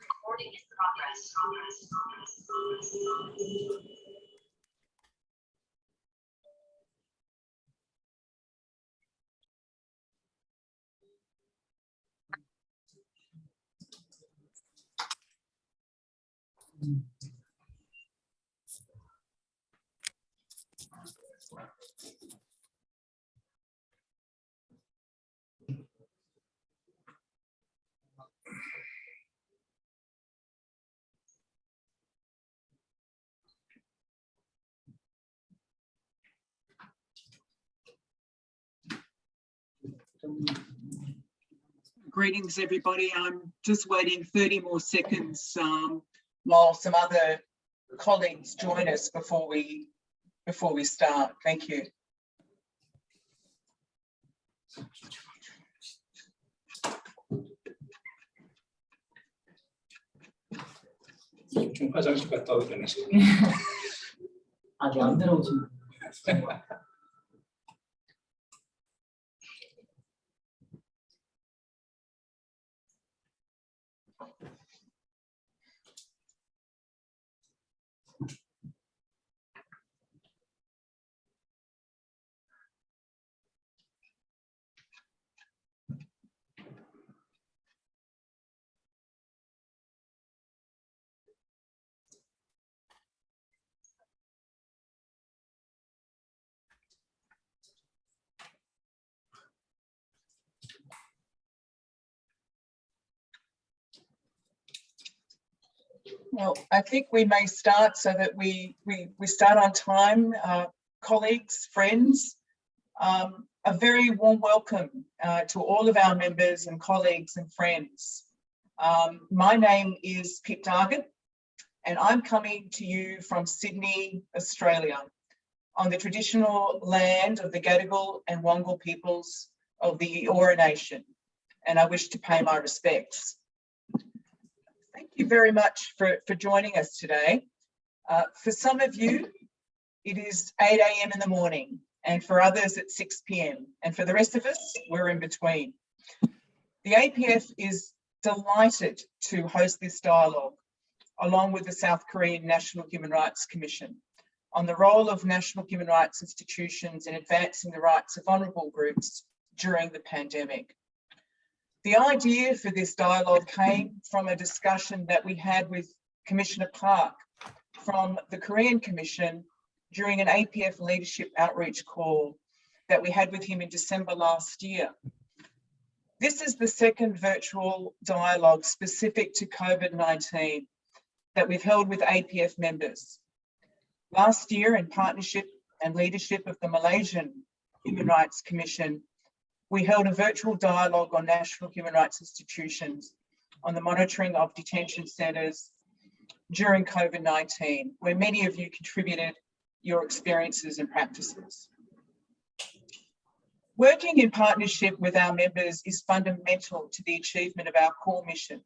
Recording in progress. Greetings, everybody. I'm just waiting 30 more seconds while some other colleagues join us before we start. Thank you. 좀 화장실 갔다 오기 전에 아직 안 들어오신 Well, I think we may start so that we start on time. Colleagues, friends, a very warm welcome to all of our members and colleagues and friends. My name is Pip Dargan, and I'm coming to you from Sydney, Australia, on the traditional land of the Gadigal and Wangal peoples of the Eora Nation, and I wish to pay my respects. Thank you very much for joining us today. For some of you, it is 8 a.m. in the morning, and for others it's 6 p.m. And for the rest of us, we're in between. The APF is delighted to host this dialogue, along with the South Korean National Human Rights Commission, on the role of national human rights institutions in advancing the rights of vulnerable groups during the pandemic. The idea for this dialogue came from a discussion that we had with Commissioner Park from the Korean Commission during an APF leadership outreach call that we had with him in December last year. This is the second virtual dialogue specific to COVID-19 that we've held with APF members. Last year, in partnership and leadership of the Malaysian Human Rights Commission, we held a virtual dialogue on national human rights institutions on the monitoring of detention centres during COVID-19, where many of you contributed your experiences and practices. Working in partnership with our members is fundamental to the achievement of our core mission,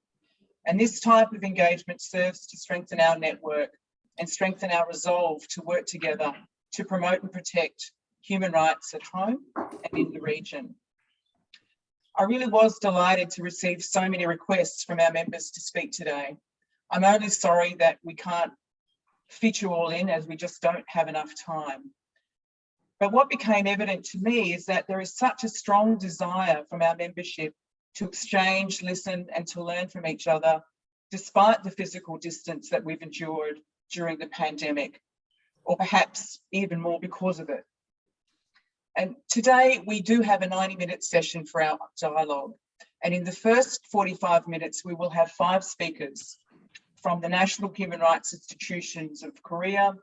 and this type of engagement serves to strengthen our network and strengthen our resolve to work together to promote and protect human rights at home and in the region. I really was delighted to receive so many requests from our members to speak today. I'm only sorry that we can't fit you all in, as we just don't have enough time. But what became evident to me is that there is such a strong desire from our membership to exchange, listen, and to learn from each other, despite the physical distance that we've endured during the pandemic, or perhaps even more because of it. And today we do have a 90-minute session for our dialogue. And in the first 45 minutes, we will have 5 speakers from the national human rights institutions of Korea,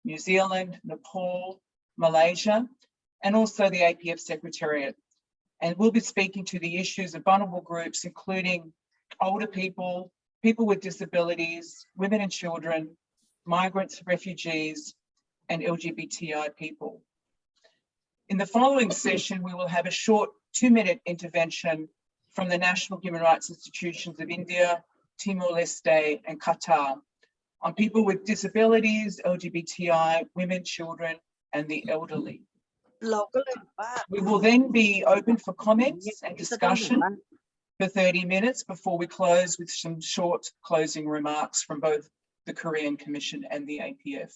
New Zealand, Nepal, Malaysia, and also the APF Secretariat. And we'll be speaking to the issues of vulnerable groups, including older people, people with disabilities, women and children, migrants, refugees, and LGBTI people. In the following session, we will have a short 2-minute intervention from the national human rights institutions of India, Timor-Leste, and Qatar on people with disabilities, LGBTI, women, children, and the elderly. We will then be open for comments and discussion for 30 minutes before we close with some short closing remarks from both the Korean Commission and the APF.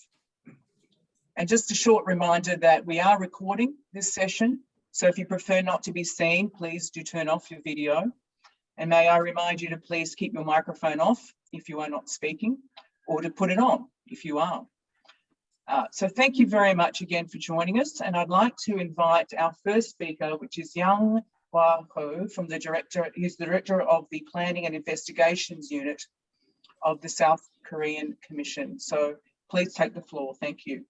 And just a short reminder that we are recording this session, so if you prefer not to be seen, please do turn off your video. And may I remind you to please keep your microphone off if you are not speaking, or to put it on if you are. So thank you very much again for joining us. And I'd like to invite our first speaker, which is Yang Hwa Ho, from the director, he's the director of the Planning and Investigations Unit of the South Korean Commission. So please take the floor. Thank you.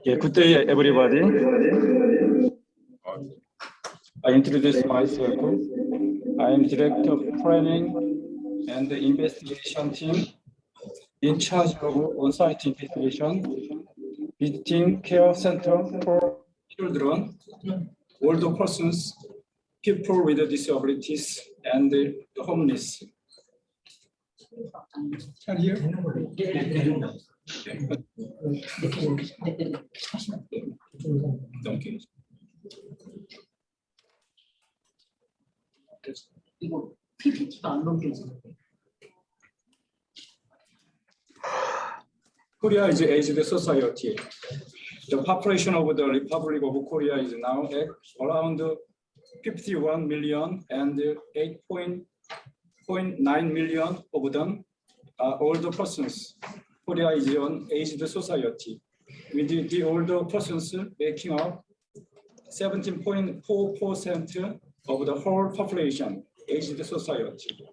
Yeah, good day, everybody. I introduce myself. I am Director of Planning and the Investigation Team in charge of on-site investigation, visiting care center for children, older persons, people with disabilities, and the homeless. Can you hear? Thank you. 이거 PPT가 안 넘겨지는데. Korea is an aged society. The population of the Republic of Korea is now at around 51 million, and 8.9 million of them are older persons. Korea is an aged society, with the older persons making up 17.4% of the whole population, aged society.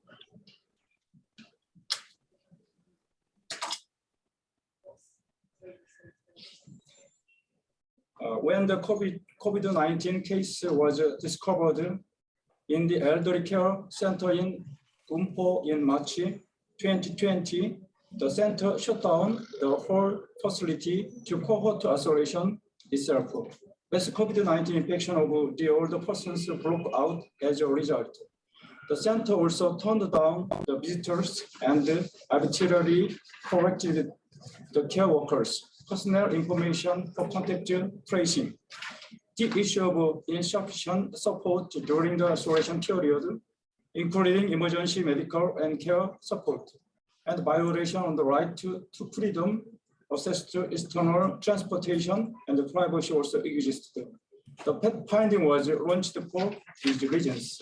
When the COVID-19 case was discovered in the elderly care center in Gumpo in March 2020, the center shut down the whole facility to cohort isolation itself. As COVID-19 infection of the older persons broke out as a result, the center also turned down the visitors and arbitrarily corrected the care workers' personal information for contact tracing. The issue of insufficient support during the isolation period, including emergency medical and care support, and violation on the right to freedom, access to external transportation, and the privacy also existed. The finding was launched for these reasons.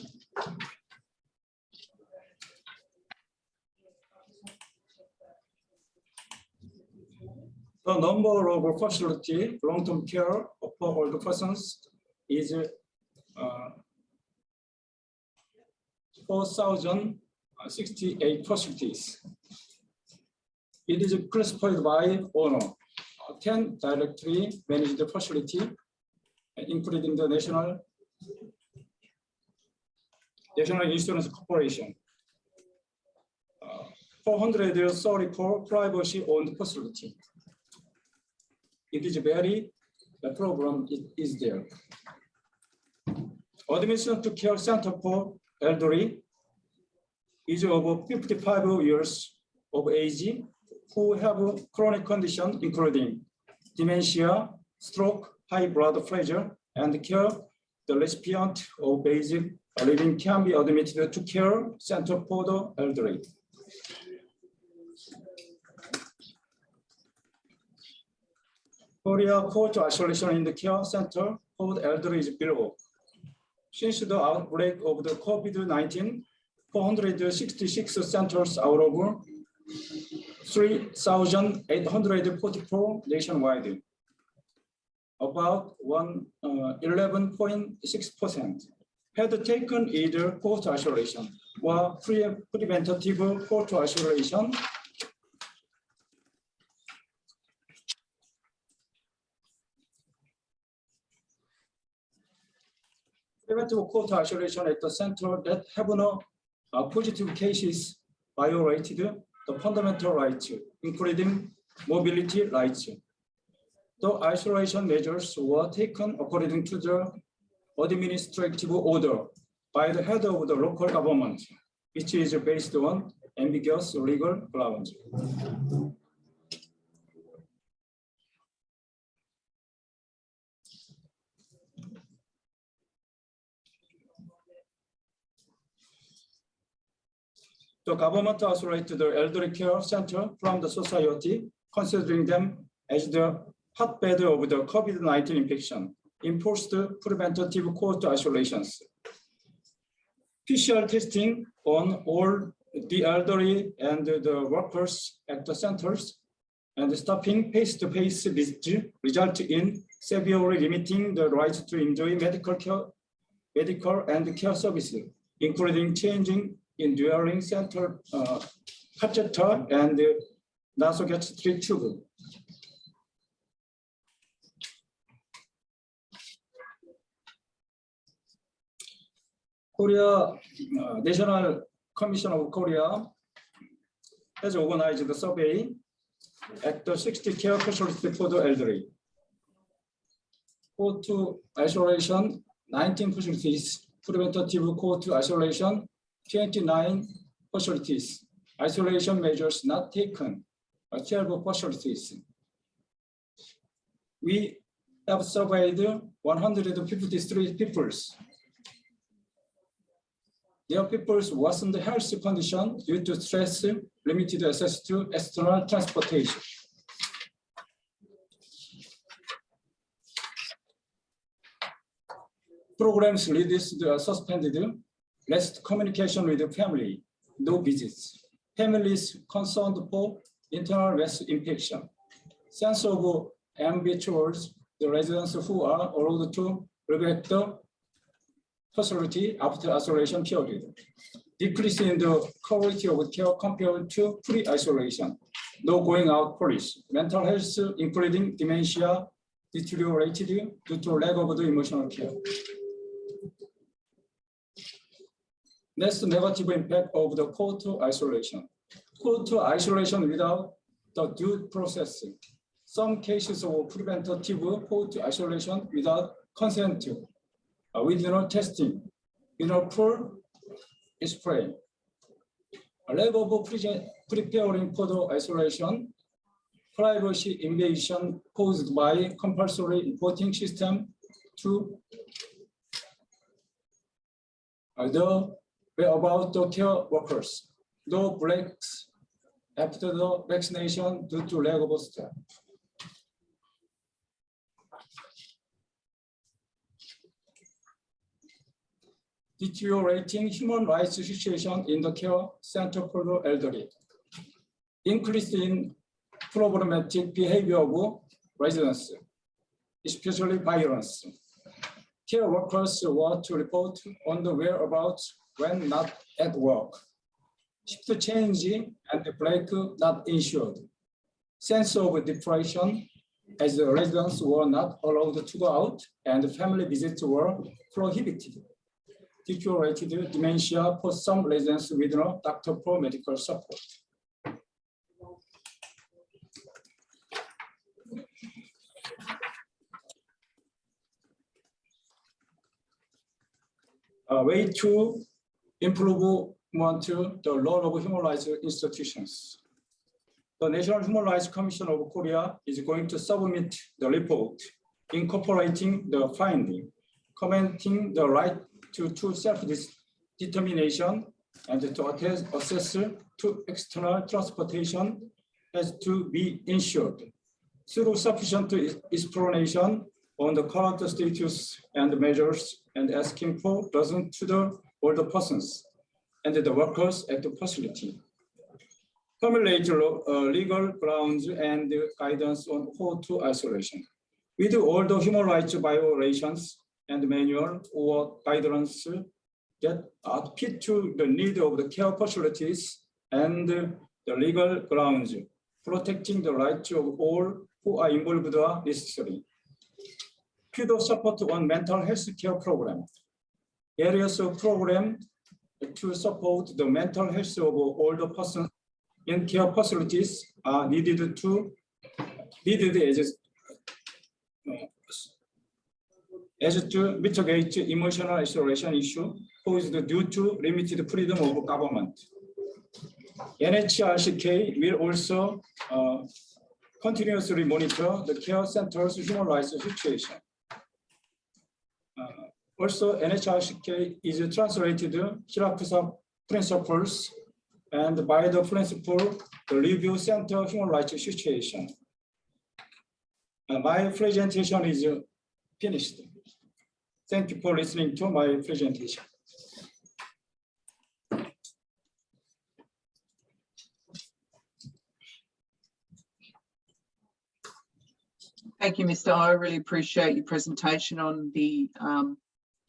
The number of facility long-term care for older persons is 4,068 facilities. It is classified by owner. 10 directly managed facility, including the National Insurance Corporation. 434 privacy-owned facility. It is very, the problem is there. Admission to care center for elderly is over 55 years of age who have chronic conditions including dementia, stroke, high blood pressure, and care. The recipient of basic living can be admitted to care center for the elderly. Korea court isolation in the care center for the elderly is below. Since the outbreak of the COVID-19, 466 centers out of 3,844 nationwide, about 11.6%, had taken either court isolation or preventative court isolation. Preventive court isolation at the center that have no positive cases violated the fundamental rights, including mobility rights. The isolation measures were taken according to the administrative order by the head of the local government, which is based on ambiguous legal grounds. The government isolated the elderly care center from the society, considering them as the hotbed of the COVID-19 infection, enforced preventative court isolations. PCR testing on all the elderly and the workers at the centers and stopping face-to-face visits result in severely limiting the right to enjoy medical and care services, including changing in dwelling center catheter and nasogastric tube. Korea National Commission of Korea has organized the survey at the 60 care facilities for the elderly. Court isolation, 19 facilities, preventative court isolation, 29 facilities, isolation measures not taken, 12 facilities. We have surveyed 153 people. Their people's worsened health condition due to stress, limited access to external transportation. Programs reduced or suspended, less communication with the family, no visits. Families concerned for internal mass infection. Sense of envy towards the residents who are allowed to regret the facility after isolation period. Decrease in the quality of care compared to pre-isolation. No going out policy. Mental health, including dementia, deteriorated due to lack of the emotional care. Next, negative impact of the court isolation. Court isolation without the due process. Some cases of preventative court isolation without consent, with no testing, poor spray. A lack of preparing for the isolation, privacy invasion caused by compulsory reporting system to the about the care workers, no breaks after the vaccination due to lack of staff. Deteriorating human rights situation in the care center for the elderly. Increase in problematic behavior of residents, especially violence. Care workers were to report on the whereabouts when not at work. Shift change and break not ensured. Sense of depression as the residents were not allowed to go out and family visits were prohibited. Deteriorated dementia for some residents with no doctor for medical support. way to improve the role of human rights institutions. The National Human Rights Commission of Korea is going to submit the report incorporating the finding, commenting the right to self-determination and to access to external transportation has to be ensured through sufficient explanation on the current status and measures and asking for dozens to all the persons and the workers at the facility. Formulate legal grounds and guidance on how to isolation. With all the human rights violations and manual or guidance that are fit to the need of the care facilities and the legal grounds, protecting the rights of all who are involved are necessary. Pedo support on mental health care program. Areas of program to support the mental health of all the persons in care facilities are needed as to mitigate emotional isolation issue posed due to limited freedom of government. NHRCK will also continuously monitor the care center's human rights situation. Also, NHRCK is translated Hirapsa principles and by the principle, the review center human rights situation. My presentation is finished. Thank you for listening to my presentation. Thank you, Mr. I really appreciate your presentation on the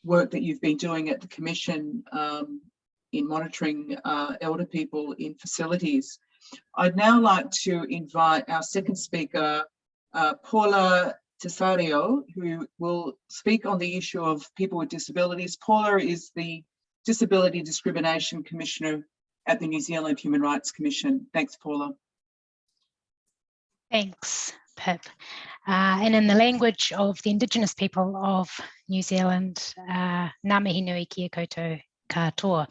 work that you've been doing at the Commission in monitoring elder people in facilities. I'd now like to invite our second speaker, Paula Tesario, who will speak on the issue of people with disabilities. Paula is the Disability Discrimination Commissioner at the New Zealand Human Rights Commission. Thanks, Paula. Thanks, Pip. And in the language of the Indigenous people of New Zealand, Ngā mihi nui kia koutou katoa.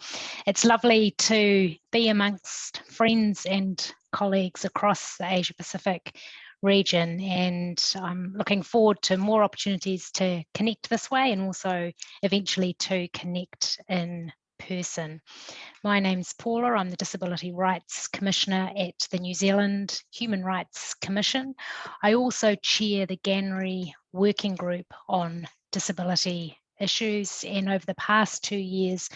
It's lovely to be amongst friends and colleagues across the Asia Pacific region, and I'm looking forward to more opportunities to connect this way and also eventually to connect in person. My name's Paula. I'm the Disability Rights Commissioner at the New Zealand Human Rights Commission. I also chair the GANRI Working Group on Disability Issues, and over the past 2 years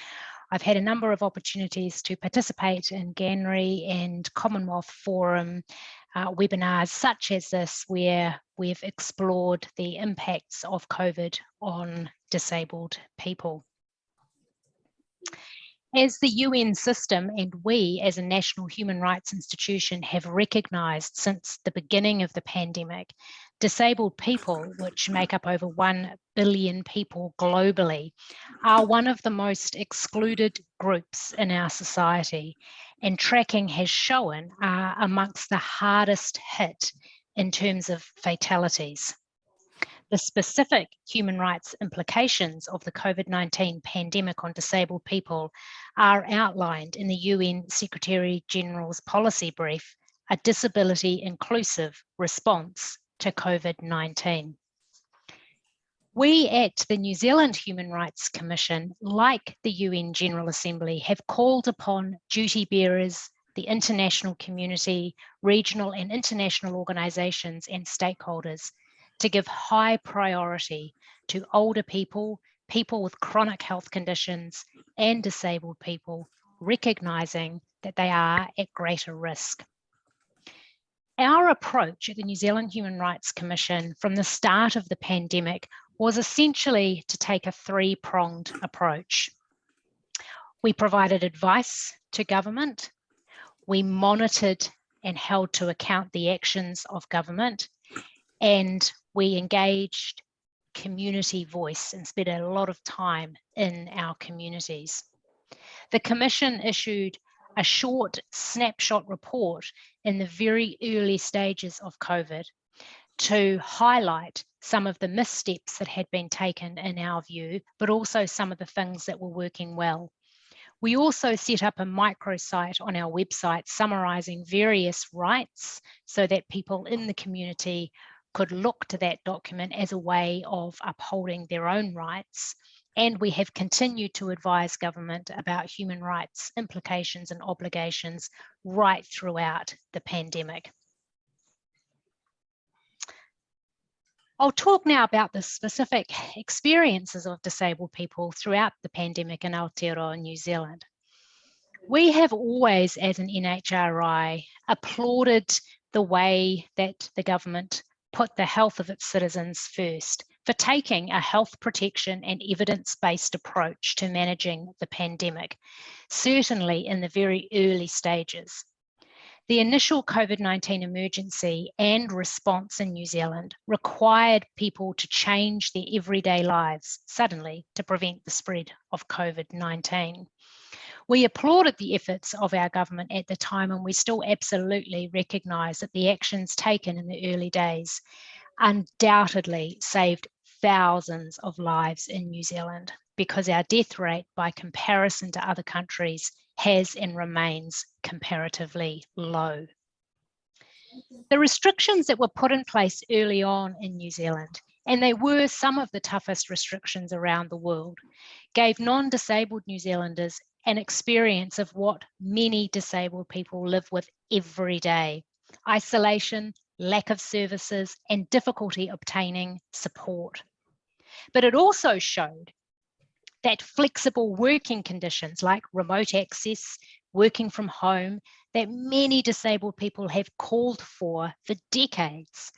I've had a number of opportunities to participate in GANRI and Commonwealth Forum webinars such as this, where we've explored the impacts of COVID on disabled people. As the UN system and we as a national human rights institution have recognised since the beginning of the pandemic, disabled people, which make up over 1 billion people globally, are one of the most excluded groups in our society, and tracking has shown are amongst the hardest hit in terms of fatalities. The specific human rights implications of the COVID-19 pandemic on disabled people are outlined in the UN Secretary-General's policy brief, A Disability Inclusive Response to COVID-19. We at the New Zealand Human Rights Commission, like the UN General Assembly, have called upon duty bearers, the international community, regional and international organisations and stakeholders to give high priority to older people, people with chronic health conditions, and disabled people, recognising that they are at greater risk. Our approach at the New Zealand Human Rights Commission from the start of the pandemic was essentially to take a three-pronged approach. We provided advice to government, we monitored and held to account the actions of government, and we engaged community voice and spent a lot of time in our communities. The Commission issued a short snapshot report in the very early stages of COVID to highlight some of the missteps that had been taken in our view, but also some of the things that were working well. We also set up a microsite on our website summarising various rights so that people in the community could look to that document as a way of upholding their own rights. And we have continued to advise government about human rights implications and obligations right throughout the pandemic. I'll talk now about the specific experiences of disabled people throughout the pandemic in Aotearoa, New Zealand. We have always, as an NHRI, applauded the way that the government put the health of its citizens first for taking a health protection and evidence-based approach to managing the pandemic, certainly in the very early stages. The initial COVID-19 emergency and response in New Zealand required people to change their everyday lives suddenly to prevent the spread of COVID-19. We applauded the efforts of our government at the time, and we still absolutely recognise that the actions taken in the early days undoubtedly saved thousands of lives in New Zealand, because our death rate by comparison to other countries has and remains comparatively low. The restrictions that were put in place early on in New Zealand, and they were some of the toughest restrictions around the world, gave non-disabled New Zealanders an experience of what many disabled people live with every day: isolation, lack of services, and difficulty obtaining support. But it also showed that flexible working conditions like remote access, working from home, that many disabled people have called for decades,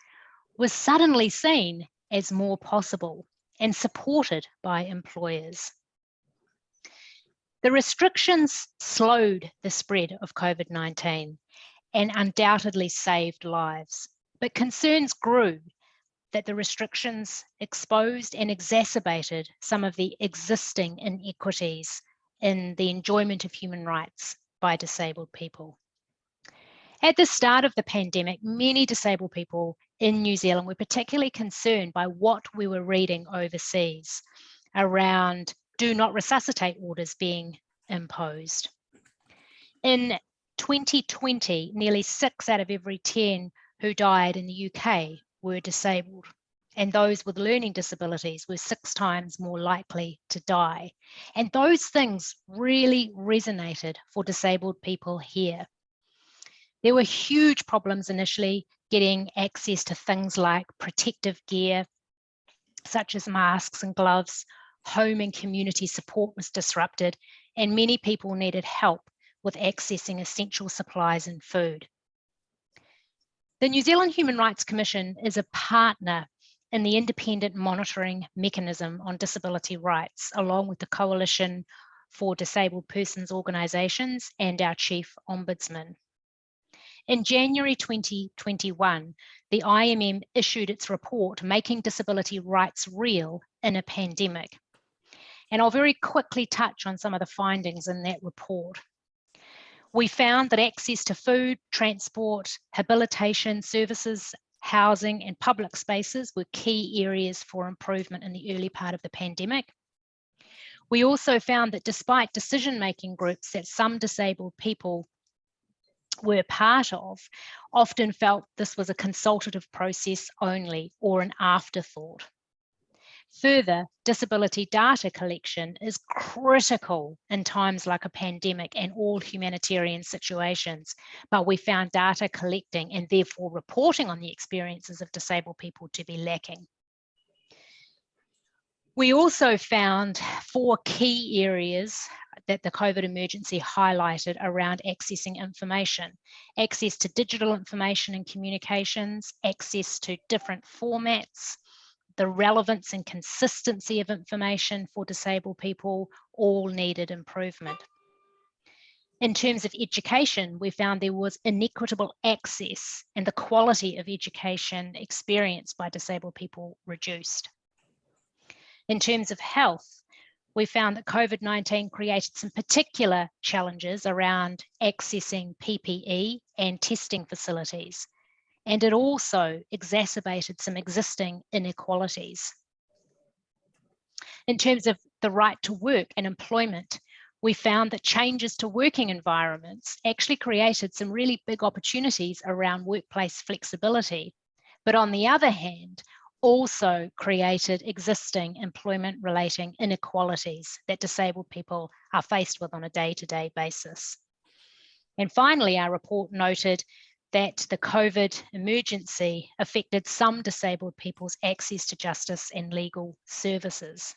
was suddenly seen as more possible and supported by employers. The restrictions slowed the spread of COVID-19 and undoubtedly saved lives, but concerns grew that the restrictions exposed and exacerbated some of the existing inequities in the enjoyment of human rights by disabled people. At the start of the pandemic, many disabled people in New Zealand were particularly concerned by what we were reading overseas around do not resuscitate orders being imposed. In 2020, nearly 6 out of every 10 who died in the UK were disabled, and those with learning disabilities were 6 times more likely to die. And those things really resonated for disabled people here. There were huge problems initially getting access to things like protective gear, such as masks and gloves. Home and community support was disrupted, and many people needed help with accessing essential supplies and food. The New Zealand Human Rights Commission is a partner in the independent monitoring mechanism on disability rights, along with the Coalition for Disabled Persons Organisations and our Chief Ombudsman. In January 2021, the IMM issued its report, Making Disability Rights Real in a Pandemic. And I'll very quickly touch on some of the findings in that report. We found that access to food, transport, habilitation services, housing, and public spaces were key areas for improvement in the early part of the pandemic. We also found that despite decision-making groups that some disabled people were part of, often felt this was a consultative process only or an afterthought. Further, disability data collection is critical in times like a pandemic and all humanitarian situations, but we found data collecting and therefore reporting on the experiences of disabled people to be lacking. We also found 4 key areas that the COVID emergency highlighted around accessing information: access to digital information and communications, access to different formats, the relevance and consistency of information for disabled people, all needed improvement. In terms of education, we found there was inequitable access and the quality of education experienced by disabled people reduced. In terms of health, we found that COVID-19 created some particular challenges around accessing PPE and testing facilities. and it also exacerbated some existing inequalities. In terms of the right to work and employment, we found that changes to working environments actually created some really big opportunities around workplace flexibility, but on the other hand, also created existing employment-relating inequalities that disabled people are faced with on a day-to-day basis. And finally, our report noted that the COVID emergency affected some disabled people's access to justice and legal services.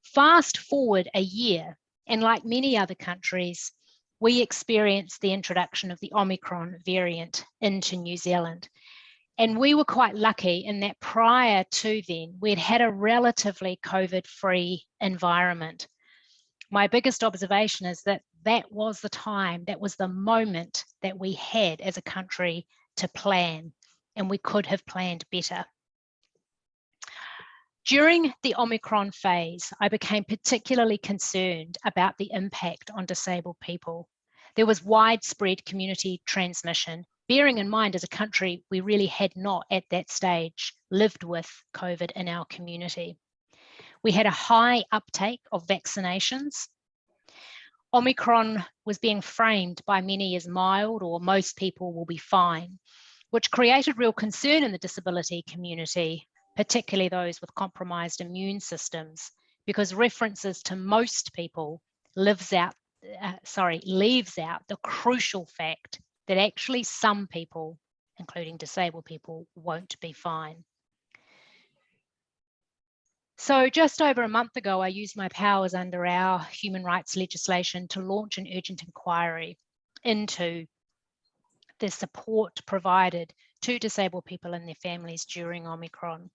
Fast forward a year, and like many other countries, we experienced the introduction of the Omicron variant into New Zealand. And we were quite lucky in that prior to then, we'd had a relatively COVID-free environment. My biggest observation is that that was the time, that was the moment that we had as a country to plan, and we could have planned better. During the Omicron phase, I became particularly concerned about the impact on disabled people. There was widespread community transmission, bearing in mind as a country, we really had not at that stage lived with COVID in our community. We had a high uptake of vaccinations. Omicron was being framed by many as mild or most people will be fine, which created real concern in the disability community, particularly those with compromised immune systems, because references to most people leaves out the crucial fact that actually some people, including disabled people, won't be fine. So just over a month ago, I used my powers under our human rights legislation to launch an urgent inquiry into the support provided to disabled people and their families during Omicron.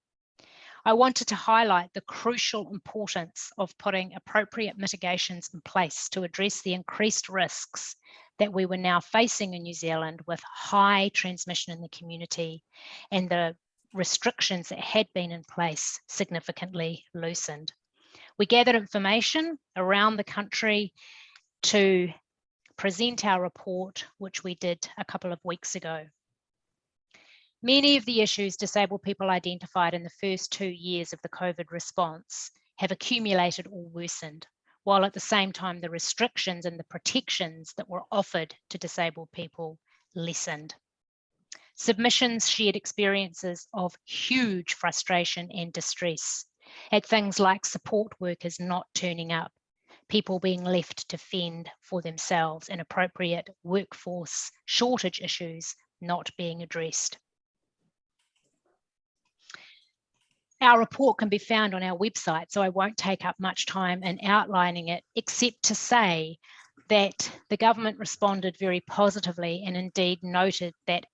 I wanted to highlight the crucial importance of putting appropriate mitigations in place to address the increased risks that we were now facing in New Zealand with high transmission in the community and the restrictions that had been in place significantly loosened. We gathered information around the country to present our report, which we did a couple of weeks ago. Many of the issues disabled people identified in the first 2 years of the COVID response have accumulated or worsened, while at the same time the restrictions and the protections that were offered to disabled people lessened. Submissions shared experiences of huge frustration and distress at things like support workers not turning up, people being left to fend for themselves, and appropriate workforce shortage issues not being addressed. Our report can be found on our website, so I won't take up much time in outlining it, except to say that the government responded very positively and indeed noted that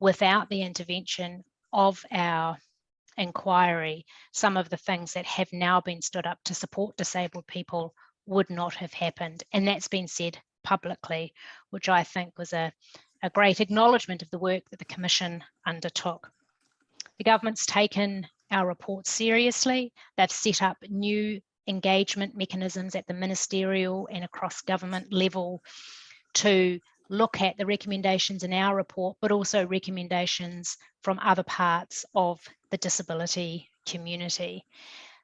without the intervention of our inquiry, some of the things that have now been stood up to support disabled people would not have happened. And that's been said publicly, which I think was a great acknowledgement of the work that the Commission undertook. The government's taken our report seriously. They've set up new engagement mechanisms at the ministerial and across government level to look at the recommendations in our report, but also recommendations from other parts of the disability community.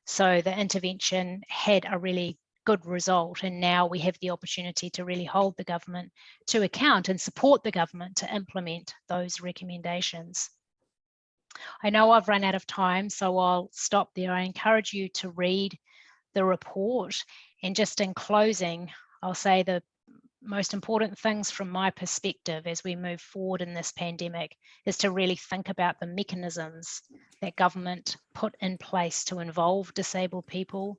So the intervention had a really good result, and now we have the opportunity to really hold the government to account and support the government to implement those recommendations. I know I've run out of time, so I'll stop there. I encourage you to read the report, and just in closing, I'll say the most important things from my perspective as we move forward in this pandemic is to really think about the mechanisms that government put in place to involve disabled people,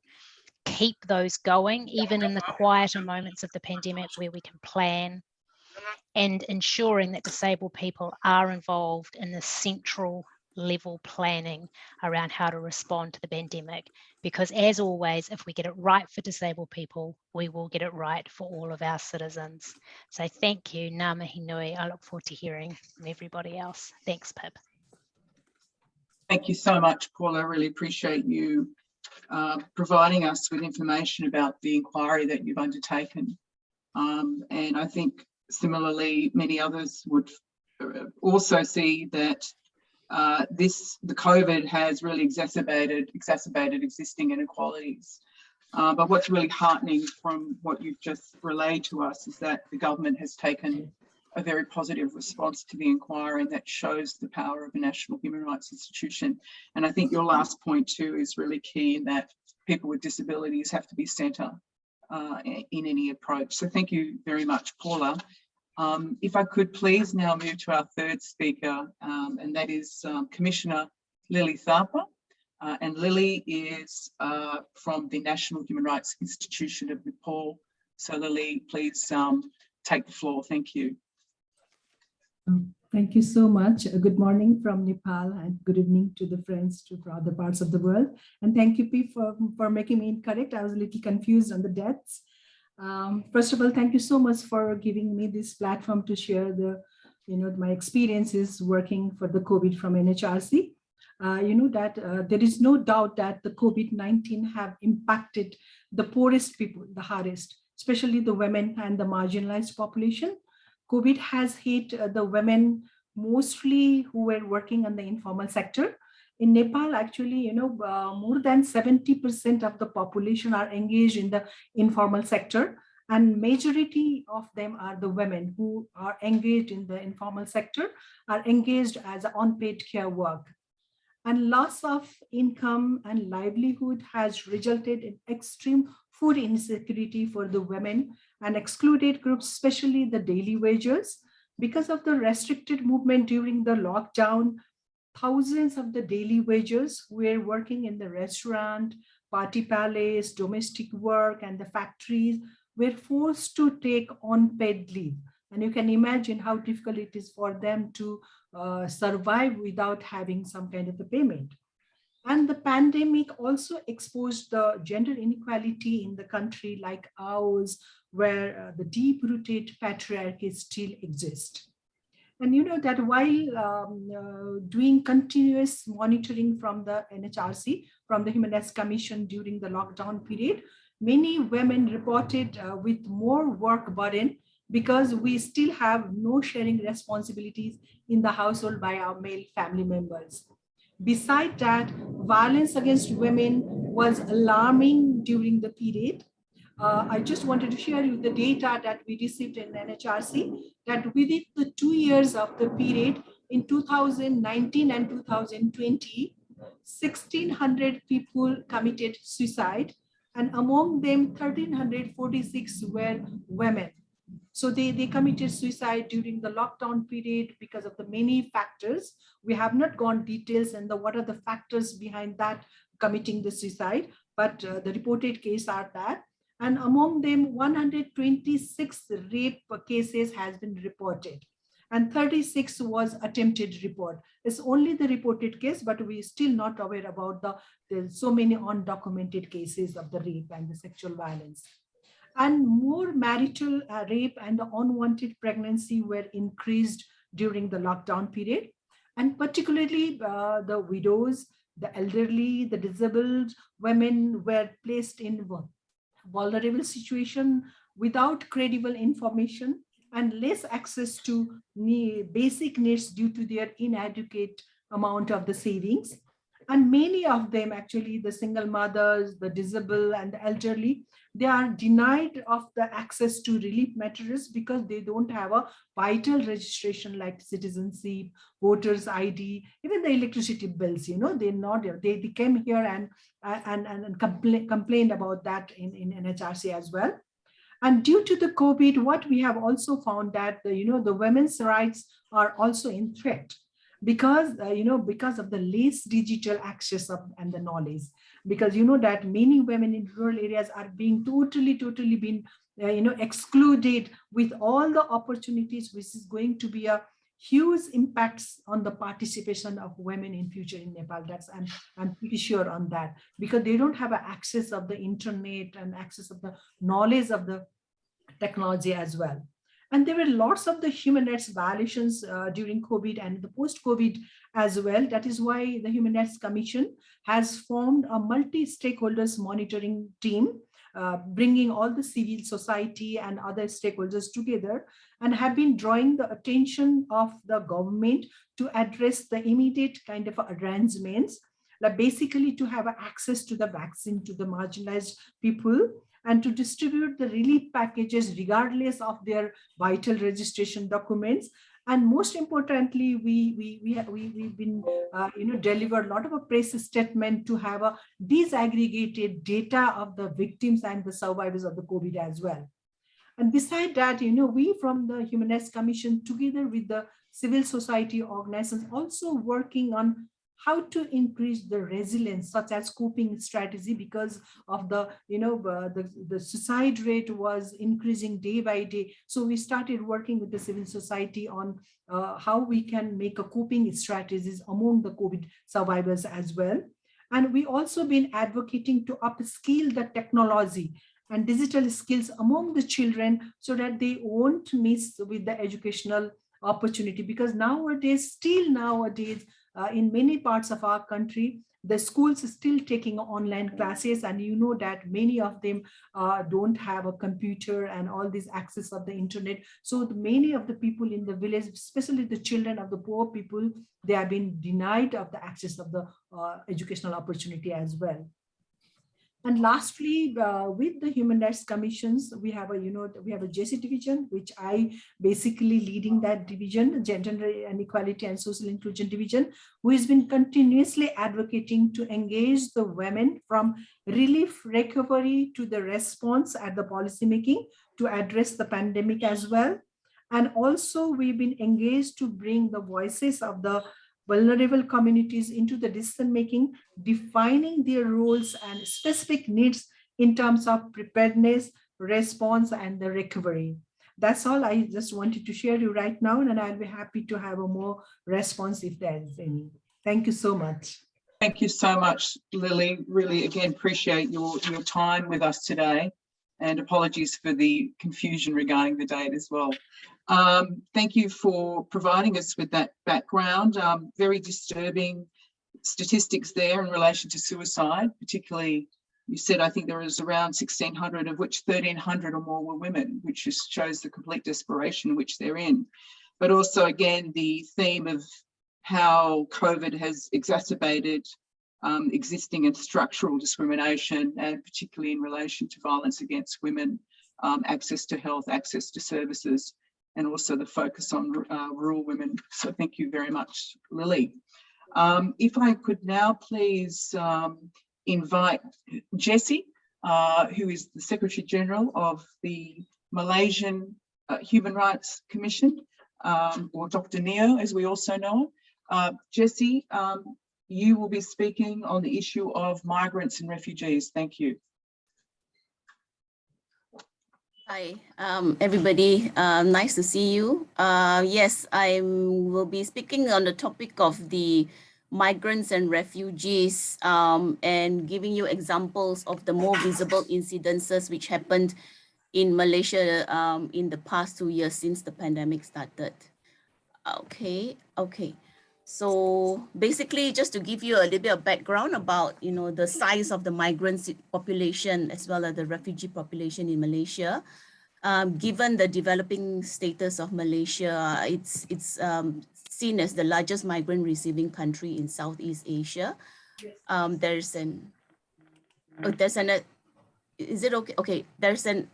keep those going even in the quieter moments of the pandemic where we can plan, and ensuring that disabled people are involved in the central level planning around how to respond to the pandemic, because as always, if we get it right for disabled people, we will get it right for all of our citizens. So thank you, ngā mihi nui. I look forward to hearing from everybody else. Thanks, Pip. Thank you so much, Paula. I really appreciate you providing us with information about the inquiry that you've undertaken. And I think similarly, many others would also see that the COVID has really exacerbated existing inequalities. But what's really heartening from what you've just relayed to us is that the government has taken a very positive response to the inquiry, and that shows the power of a national human rights institution. And I think your last point too is really key, in that people with disabilities have to be centre in any approach. So thank you very much, Paula. If I could please now move to our third speaker, and that is Commissioner Lily Thapa. And Lily is from the National Human Rights Institution of Nepal. So Lily, please take the floor. Thank you. Thank you so much. Good morning from Nepal, and good evening to the friends from other parts of the world. And thank you, P, for making me incorrect. I was a little confused on the dates. First of all, thank you so much for giving me this platform to share my experiences working for the COVID from NHRC. There is no doubt that the COVID-19 have impacted the poorest people the hardest, especially the women and the marginalized population. COVID has hit the women mostly who were working in the informal sector. In Nepal, actually, more than 70% of the population are engaged in the informal sector, and majority of them are the women who are engaged in the informal sector, are engaged as unpaid care work. And loss of income and livelihood has resulted in extreme food insecurity for the women and excluded groups, especially the daily wagers. Because of the restricted movement during the lockdown, thousands of the daily wagers who were working in the restaurant, party palace, domestic work, and the factories were forced to take unpaid leave. And you can imagine how difficult it is for them to survive without having some kind of a payment. And the pandemic also exposed the gender inequality in the country like ours, where the deep-rooted patriarchy still exists. And you know that while doing continuous monitoring from the NHRC, from the Human Rights Commission during the lockdown period, many women reported with more work burden because we still have no sharing responsibilities in the household by our male family members. Besides that, violence against women was alarming during the period. I just wanted to share you the data that we received in NHRC, that within the 2 years of the period, in 2019 and 2020, 1,600 people committed suicide, and among them, 1,346 were women. So they committed suicide during the lockdown period because of the many factors. We have not gone details and what are the factors behind that committing the suicide, but the reported cases are that. And among them, 126 rape cases has been reported, and 36 was attempted report. It's only the reported case, but we're still not aware about there's so many undocumented cases of the rape and the sexual violence. And more marital rape and the unwanted pregnancy were increased during the lockdown period. And particularly the widows, the elderly, the disabled women were placed in vulnerable situation without credible information and less access to basic needs due to their inadequate amount of the savings. And many of them, actually, the single mothers, the disabled and the elderly, they are denied of the access to relief materials because they don't have a vital registration like citizenship, voters ID, even the electricity bills, they came here and complained about that in NHRC as well. And due to the COVID, what we have also found that, the women's rights are also in threat. Because of the less digital access and the knowledge, because that many women in rural areas are being totally been excluded with all the opportunities, which is going to be a huge impacts on the participation of women in future in Nepal. I'm pretty sure on that, because they don't have access of the internet and access of the knowledge of the technology as well. And there were lots of the human rights violations during COVID and the post-COVID as well. That is why the Human Rights Commission has formed a multi-stakeholders monitoring team bringing all the civil society and other stakeholders together, and have been drawing the attention of the government to address the immediate kind of arrangements, like basically to have access to the vaccine to the marginalized people, and to distribute the relief packages regardless of their vital registration documents. And most importantly, we've been delivered a lot of a press statement to have a disaggregated data of the victims and the survivors of the COVID as well. And beside that, we from the Human Rights Commission, together with the civil society organizations, also working on how to increase the resilience, such as coping strategy, because of the suicide rate was increasing day by day. So we started working with the civil society on how we can make a coping strategies among the COVID survivors as well. And we also been advocating to upskill the technology and digital skills among the children so that they won't miss with the educational opportunity, because nowadays, in many parts of our country, the schools are still taking online classes, and you know that many of them don't have a computer and all this access of the internet. So many of the people in the village, especially the children of the poor people, they have been denied of the access of the educational opportunity as well. And lastly, with the Human Rights Commissions, we have a JC division, which I basically leading that division, Gender and Equality and Social Inclusion division, who has been continuously advocating to engage the women from relief recovery to the response at the policymaking to address the pandemic as well. And also we've been engaged to bring the voices of the vulnerable communities into the decision making, defining their roles and specific needs in terms of preparedness, response, and the recovery. That's all I just wanted to share you right now, and I'll be happy to have a more response if there is any. Thank you so much. Thank you so much, Lily. Really, again, appreciate your time with us today, and apologies for the confusion regarding the date as well. Thank you for providing us with that background. Very disturbing statistics there in relation to suicide, particularly you said, I think there was around 1,600, of which 1,300 or more were women, which just shows the complete desperation which they're in. But also, again, the theme of how COVID has exacerbated existing and structural discrimination, and particularly in relation to violence against women, access to health, access to services, and also the focus on rural women. So thank you very much, Lily. If I could now please invite Jessie, who is the Secretary General of the Malaysian Human Rights Commission, or Dr. Neo, as we also know her. Jessie, you will be speaking on the issue of migrants and refugees. Thank you. Hi, everybody. Nice to see you. Yes, I will be speaking on the topic of the migrants and refugees, and giving you examples of the more visible incidences which happened in Malaysia in the past 2 years since the pandemic started. Okay. So basically, just to give you a little bit of background about the size of the migrants population as well as the refugee population in Malaysia. Given the developing status of Malaysia, it's seen as the largest migrant receiving country in Southeast Asia. There's an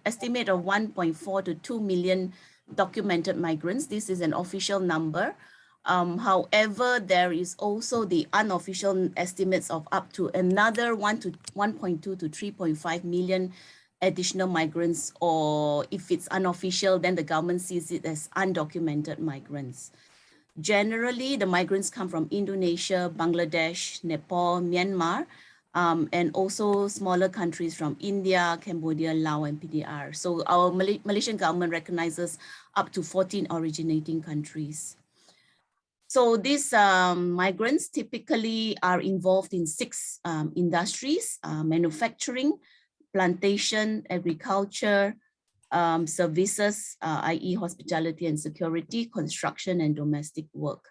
estimate of 1.4 to 2 million documented migrants. This is an official number. However, there is also the unofficial estimates of up to another 1.2 to 3.5 million additional migrants, or if it's unofficial, then the government sees it as undocumented migrants. Generally, the migrants come from Indonesia, Bangladesh, Nepal, Myanmar, and also smaller countries from India, Cambodia, Laos, and PDR. So our Malaysian government recognizes up to 14 originating countries. So these migrants typically are involved in 6 industries: manufacturing, plantation, agriculture, services, i.e. hospitality and security, construction, and domestic work.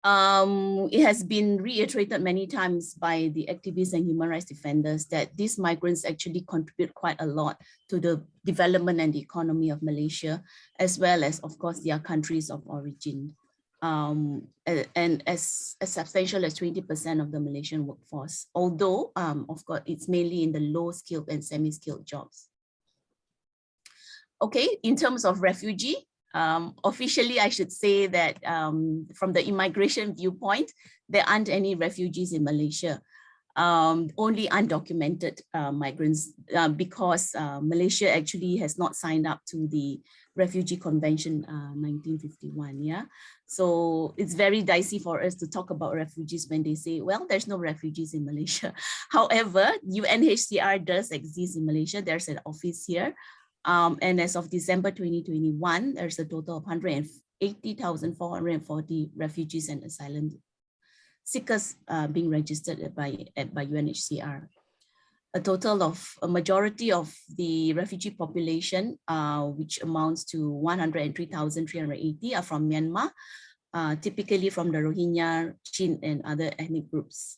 It has been reiterated many times by the activists and human rights defenders that these migrants actually contribute quite a lot to the development and the economy of Malaysia, as well as, of course, their countries of origin. And as substantial as 20% of the Malaysian workforce, although, of course, it's mainly in the low-skilled and semi-skilled jobs. Okay, in terms of refugee, officially, I should say that from the immigration viewpoint, there aren't any refugees in Malaysia, only undocumented migrants, because Malaysia actually has not signed up to the Refugee Convention 1951, yeah? So it's very dicey for us to talk about refugees when they say, well, there's no refugees in Malaysia. However, UNHCR does exist in Malaysia. There's an office here. And as of December 2021, there's a total of 180,440 refugees and asylum seekers being registered by UNHCR. A majority of the refugee population, which amounts to 103,380, are from Myanmar, typically from the Rohingya, Chin, and other ethnic groups.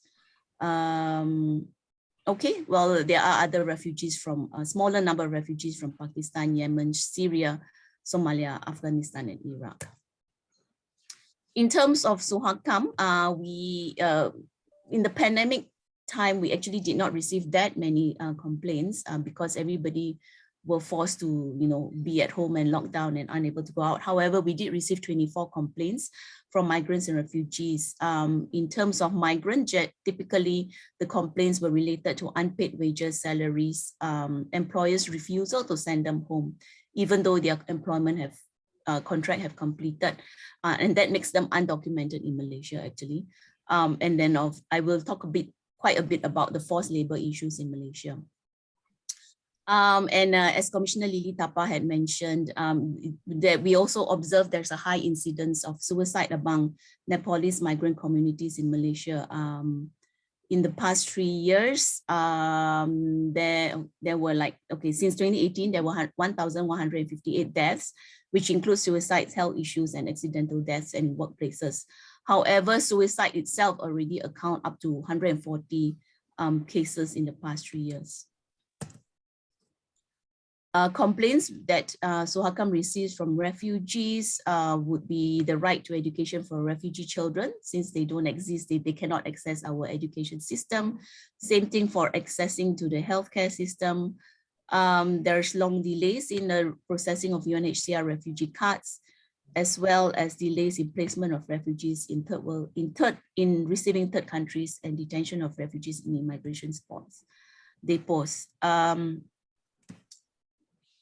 Okay, well, there are other refugees from a smaller number of refugees from Pakistan, Yemen, Syria, Somalia, Afghanistan, and Iraq. In terms of Suhakam, in the pandemic time, we actually did not receive that many complaints because everybody were forced to, be at home and locked down and unable to go out. However, we did receive 24 complaints from migrants and refugees. In terms of migrant, typically the complaints were related to unpaid wages, salaries, employers' refusal to send them home, even though their employment contract have completed, and that makes them undocumented in Malaysia actually. And then I will talk quite a bit about the forced labor issues in Malaysia. As Commissioner Lily Tapa had mentioned, that we also observed there's a high incidence of suicide among Nepalese migrant communities in Malaysia. In the past 3 years, there were since 2018, there were 1,158 deaths, which includes suicides, health issues, and accidental deaths in workplaces. However, suicide itself already account up to 140 cases in the past 3 years. Complaints that Suhakam receives from refugees would be the right to education for refugee children. Since they don't exist, they cannot access our education system. Same thing for accessing to the healthcare system. There's long delays in the processing of UNHCR refugee cards, as well as delays in placement of refugees in receiving third countries and detention of refugees in immigration depots.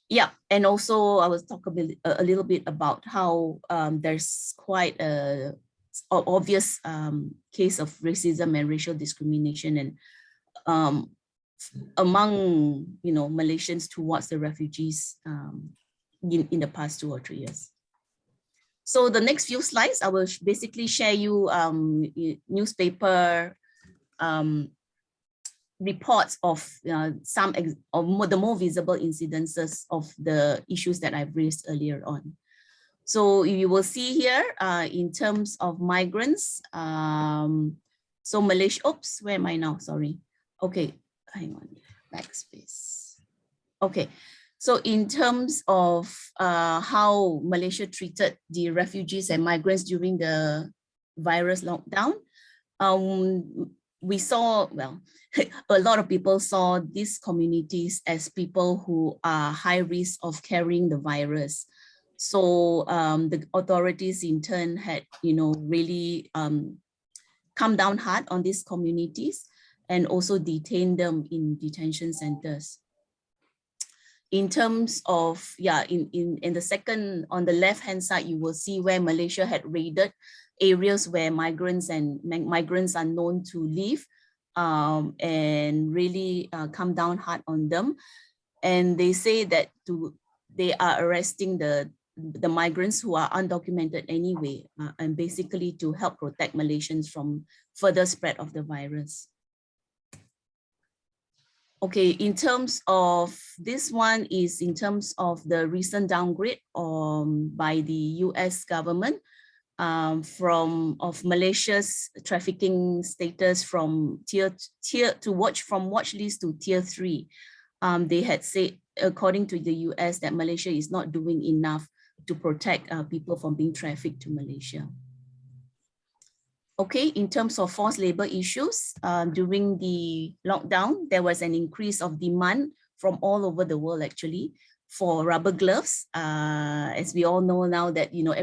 Yeah, and also I will talk a little bit about how there's quite a obvious case of racism and racial discrimination and among Malaysians towards the refugees in the past 2 or 3 years. So the next few slides, I will basically share you newspaper reports of the more visible incidences of the issues that I've raised earlier on. So you will see here in terms of migrants. So Malaysia, oops, where am I now? Sorry. Okay, hang on, backspace. Okay, so in terms of how Malaysia treated the refugees and migrants during the virus lockdown, we saw, well, a lot of people saw these communities as people who are high risk of carrying the virus. So the authorities in turn had, really come down hard on these communities and also detained them in detention centers. In terms of, in the second, on the left-hand side, you will see where Malaysia had raided areas where migrants are known to live, and really come down hard on them. And they say that they are arresting the migrants who are undocumented anyway, and basically to help protect Malaysians from further spread of the virus. Okay, in terms of this one is in terms of the recent downgrade by the US government of Malaysia's trafficking status from watch list to tier 3. They had said, according to the US, that Malaysia is not doing enough to protect people from being trafficked to Malaysia. Okay, in terms of forced labor issues, during the lockdown, there was an increase of demand from all over the world actually for rubber gloves. As we all know now that, you know,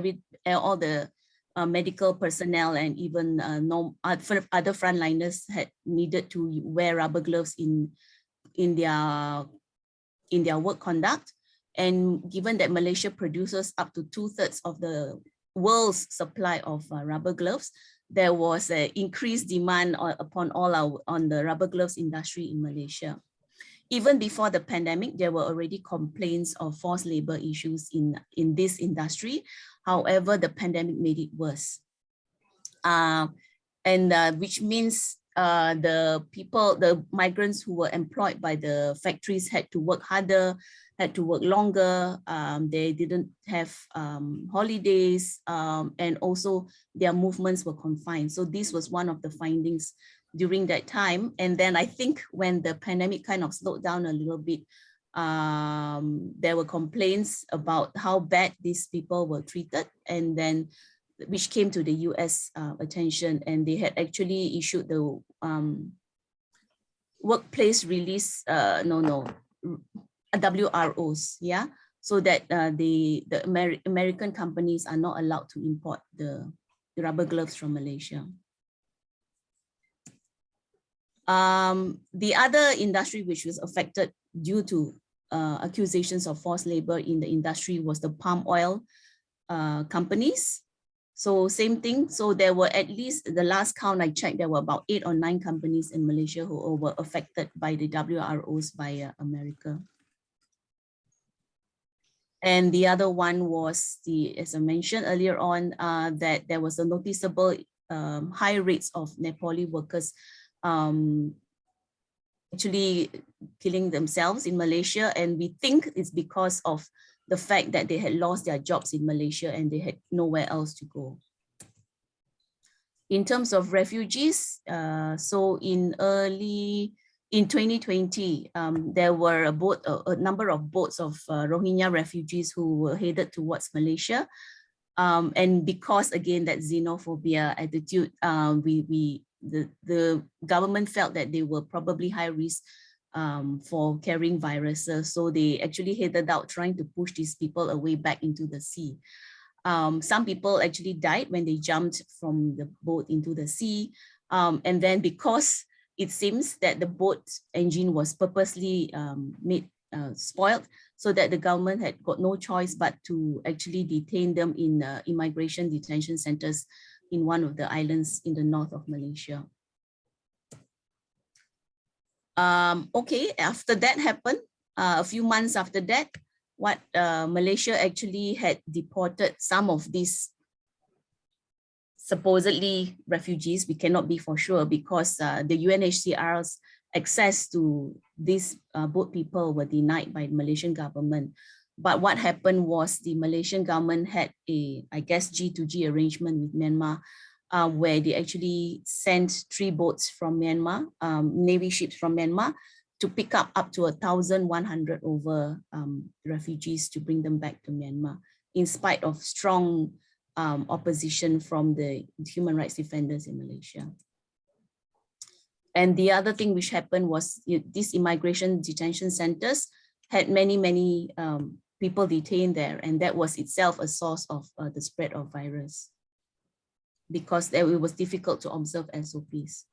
all the medical personnel and even other frontliners had needed to wear rubber gloves in their work conduct. And given that Malaysia produces up to 2/3 of the world's supply of rubber gloves, there was an increased demand on the rubber gloves industry in Malaysia. Even before the pandemic, there were already complaints of forced labor issues in this industry. However, the pandemic made it worse. Which means the migrants who were employed by the factories had to work harder, had to work longer. They didn't have holidays, and also their movements were confined. So this was one of the findings during that time. And then I think when the pandemic kind of slowed down a little bit, there were complaints about how bad these people were treated, and then which came to the US attention, and they had actually issued the workplace release, WROs, yeah, so that the American companies are not allowed to import the rubber gloves from Malaysia. The other industry which was affected due to accusations of forced labor in the industry was the palm oil companies. So same thing. So there were, at least the last count I checked, there were about 8 or 9 companies in Malaysia who were affected by the WROs by America. And the other one was as I mentioned earlier on, that there was a noticeable high rates of Nepali workers actually killing themselves in Malaysia. And we think it's because of the fact that they had lost their jobs in Malaysia and they had nowhere else to go. In terms of refugees, so in 2020, there were a number of boats of Rohingya refugees who were headed towards Malaysia. And because, again, that xenophobia attitude, the government felt that they were probably high risk for carrying viruses. So they actually headed out trying to push these people away back into the sea. Some people actually died when they jumped from the boat into the sea. And then because it seems that the boat engine was purposely spoiled, so that the government had got no choice but to actually detain them in immigration detention centers in one of the islands in the north of Malaysia. Okay, after that happened, a few months after that, Malaysia actually had deported some of these supposedly refugees. We cannot be for sure because the UNHCR's access to these boat people were denied by the Malaysian government. But what happened was the Malaysian government had a, I guess, G2G arrangement with Myanmar, where they actually sent 3 boats from Myanmar, Navy ships from Myanmar, to pick up to 1,100 over refugees to bring them back to Myanmar, in spite of strong opposition from the human rights defenders in Malaysia. And the other thing which happened was these immigration detention centers had many people detained there, and that was itself a source of the spread of virus, because it was difficult to observe SOPs.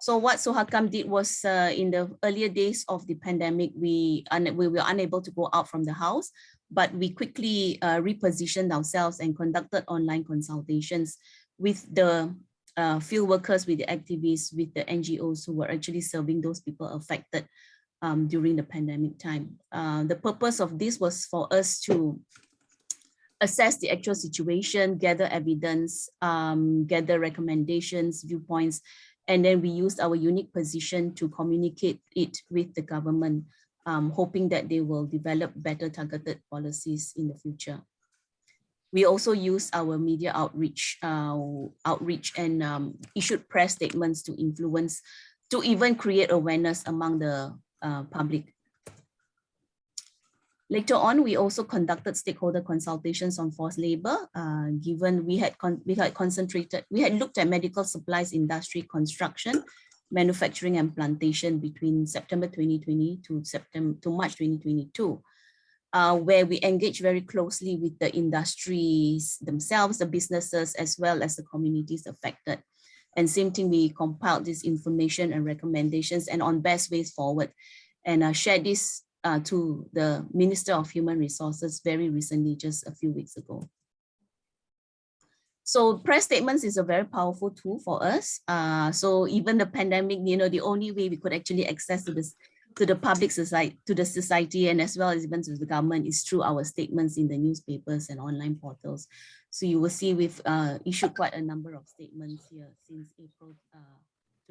So what Sohakam did was, in the earlier days of the pandemic, we were unable to go out from the house, but we quickly repositioned ourselves and conducted online consultations with the field workers, with the activists, with the NGOs who were actually serving those people affected during the pandemic time. The purpose of this was for us to assess the actual situation, gather evidence, gather recommendations, viewpoints, and then we used our unique position to communicate it with the government, hoping that they will develop better targeted policies in the future. We also used our media outreach and issued press statements to influence, to even create awareness among the public. Later on, we also conducted stakeholder consultations on forced labor, given we had looked at medical supplies industry, construction, manufacturing and plantation between September 2020 to March 2022, where we engaged very closely with the industries themselves, the businesses, as well as the communities affected. And same thing, we compiled this information and recommendations and on best ways forward, and shared this to the Minister of Human Resources very recently, just a few weeks ago. So press statements is a very powerful tool for us. So even the pandemic, the only way we could actually access to the public society, to the society, and as well as even to the government is through our statements in the newspapers and online portals. So you will see we've issued quite a number of statements here since April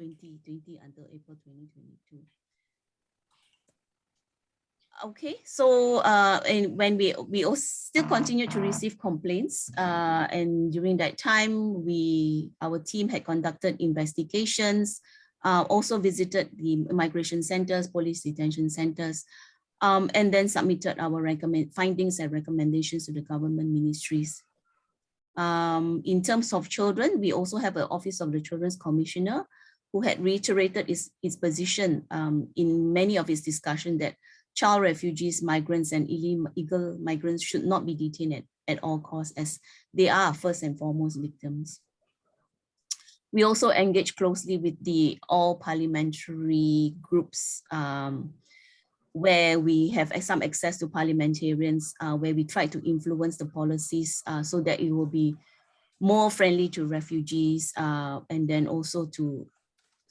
2020 until April 2022. Okay, so and when we also still continue to receive complaints, and during that time, our team had conducted investigations, also visited the migration centers, police detention centers, and then submitted our findings and recommendations to the government ministries. In terms of children, we also have an Office of the Children's Commissioner who had reiterated its position in many of his discussions that child refugees, migrants, and illegal migrants should not be detained at all costs, as they are first and foremost victims. We also engage closely with the all parliamentary groups where we have some access to parliamentarians, where we try to influence the policies so that it will be more friendly to refugees, and then also to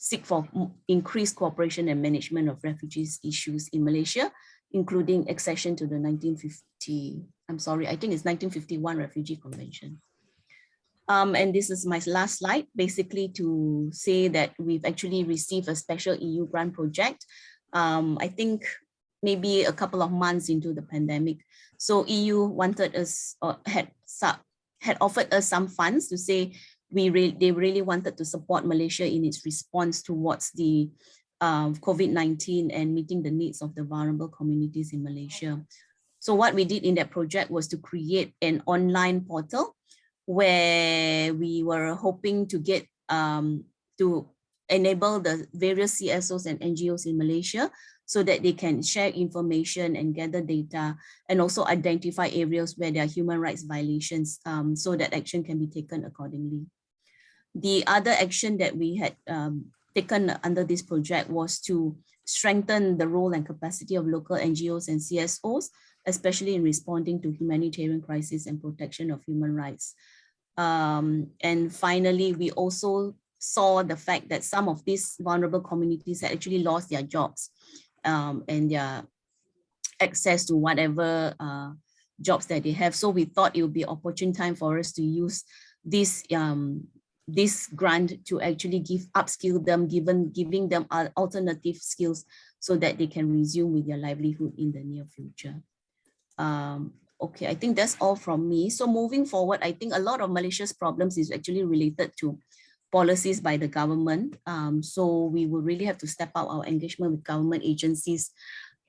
seek for increased cooperation and management of refugees issues in Malaysia, including accession to the 1951 Refugee Convention. And this is my last slide, basically to say that we've actually received a special EU grant project, I think maybe a couple of months into the pandemic. So EU wanted us, or had offered us some funds to say, they really wanted to support Malaysia in its response towards the COVID-19 and meeting the needs of the vulnerable communities in Malaysia. So what we did in that project was to create an online portal where we were hoping to get to enable the various CSOs and NGOs in Malaysia so that they can share information and gather data and also identify areas where there are human rights violations, so that action can be taken accordingly. The other action that we had taken under this project was to strengthen the role and capacity of local NGOs and CSOs, especially in responding to humanitarian crisis and protection of human rights. And finally, we also saw the fact that some of these vulnerable communities had actually lost their jobs and their access to whatever jobs that they have. So we thought it would be an opportune time for us to use this grant to actually upskill them, giving them alternative skills so that they can resume with their livelihood in the near future. Okay, I think that's all from me. So moving forward, I think a lot of Malaysia's problems is actually related to policies by the government. So we will really have to step up our engagement with government agencies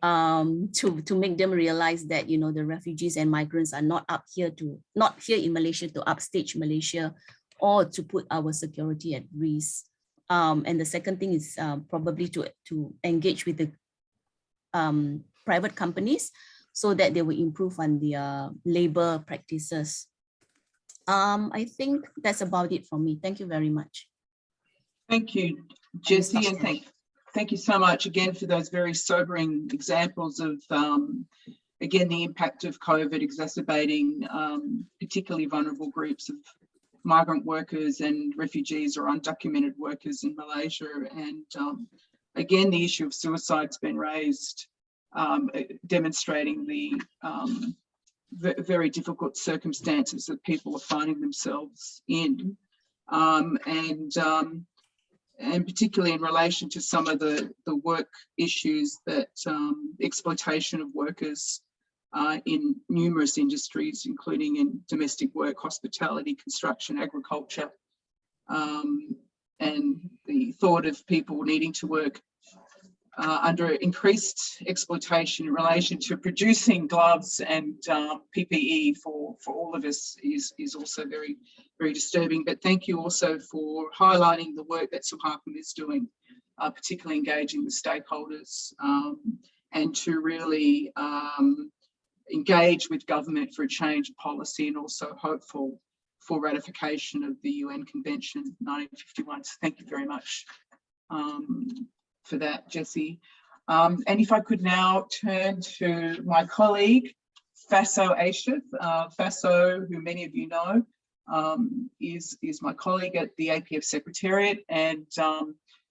to make them realize that, the refugees and migrants are not here in Malaysia to upstage Malaysia or to put our security at risk. And the second thing is probably to engage with the private companies so that they will improve on their labor practices. I think that's about it from me. Thank you very much. Thank you, Jessie, and thank you so much again for those very sobering examples of, again, the impact of COVID exacerbating particularly vulnerable groups of migrant workers and refugees or undocumented workers in Malaysia. And again, the issue of suicide's been raised, demonstrating the very difficult circumstances that people are finding themselves in. And particularly in relation to some of the work issues that exploitation of workers in numerous industries, including in domestic work, hospitality, construction, agriculture, and the thought of people needing to work under increased exploitation in relation to producing gloves and PPE for all of us is also very, very disturbing. But thank you also for highlighting the work that Suhartham is doing, particularly engaging with stakeholders and to really engage with government for a change of policy, and also hopeful for ratification of the UN Convention 1951. So thank you very much for that, Jessie. And if I could now turn to my colleague, Faso Ashif. Faso, who many of you know, is my colleague at the APF Secretariat and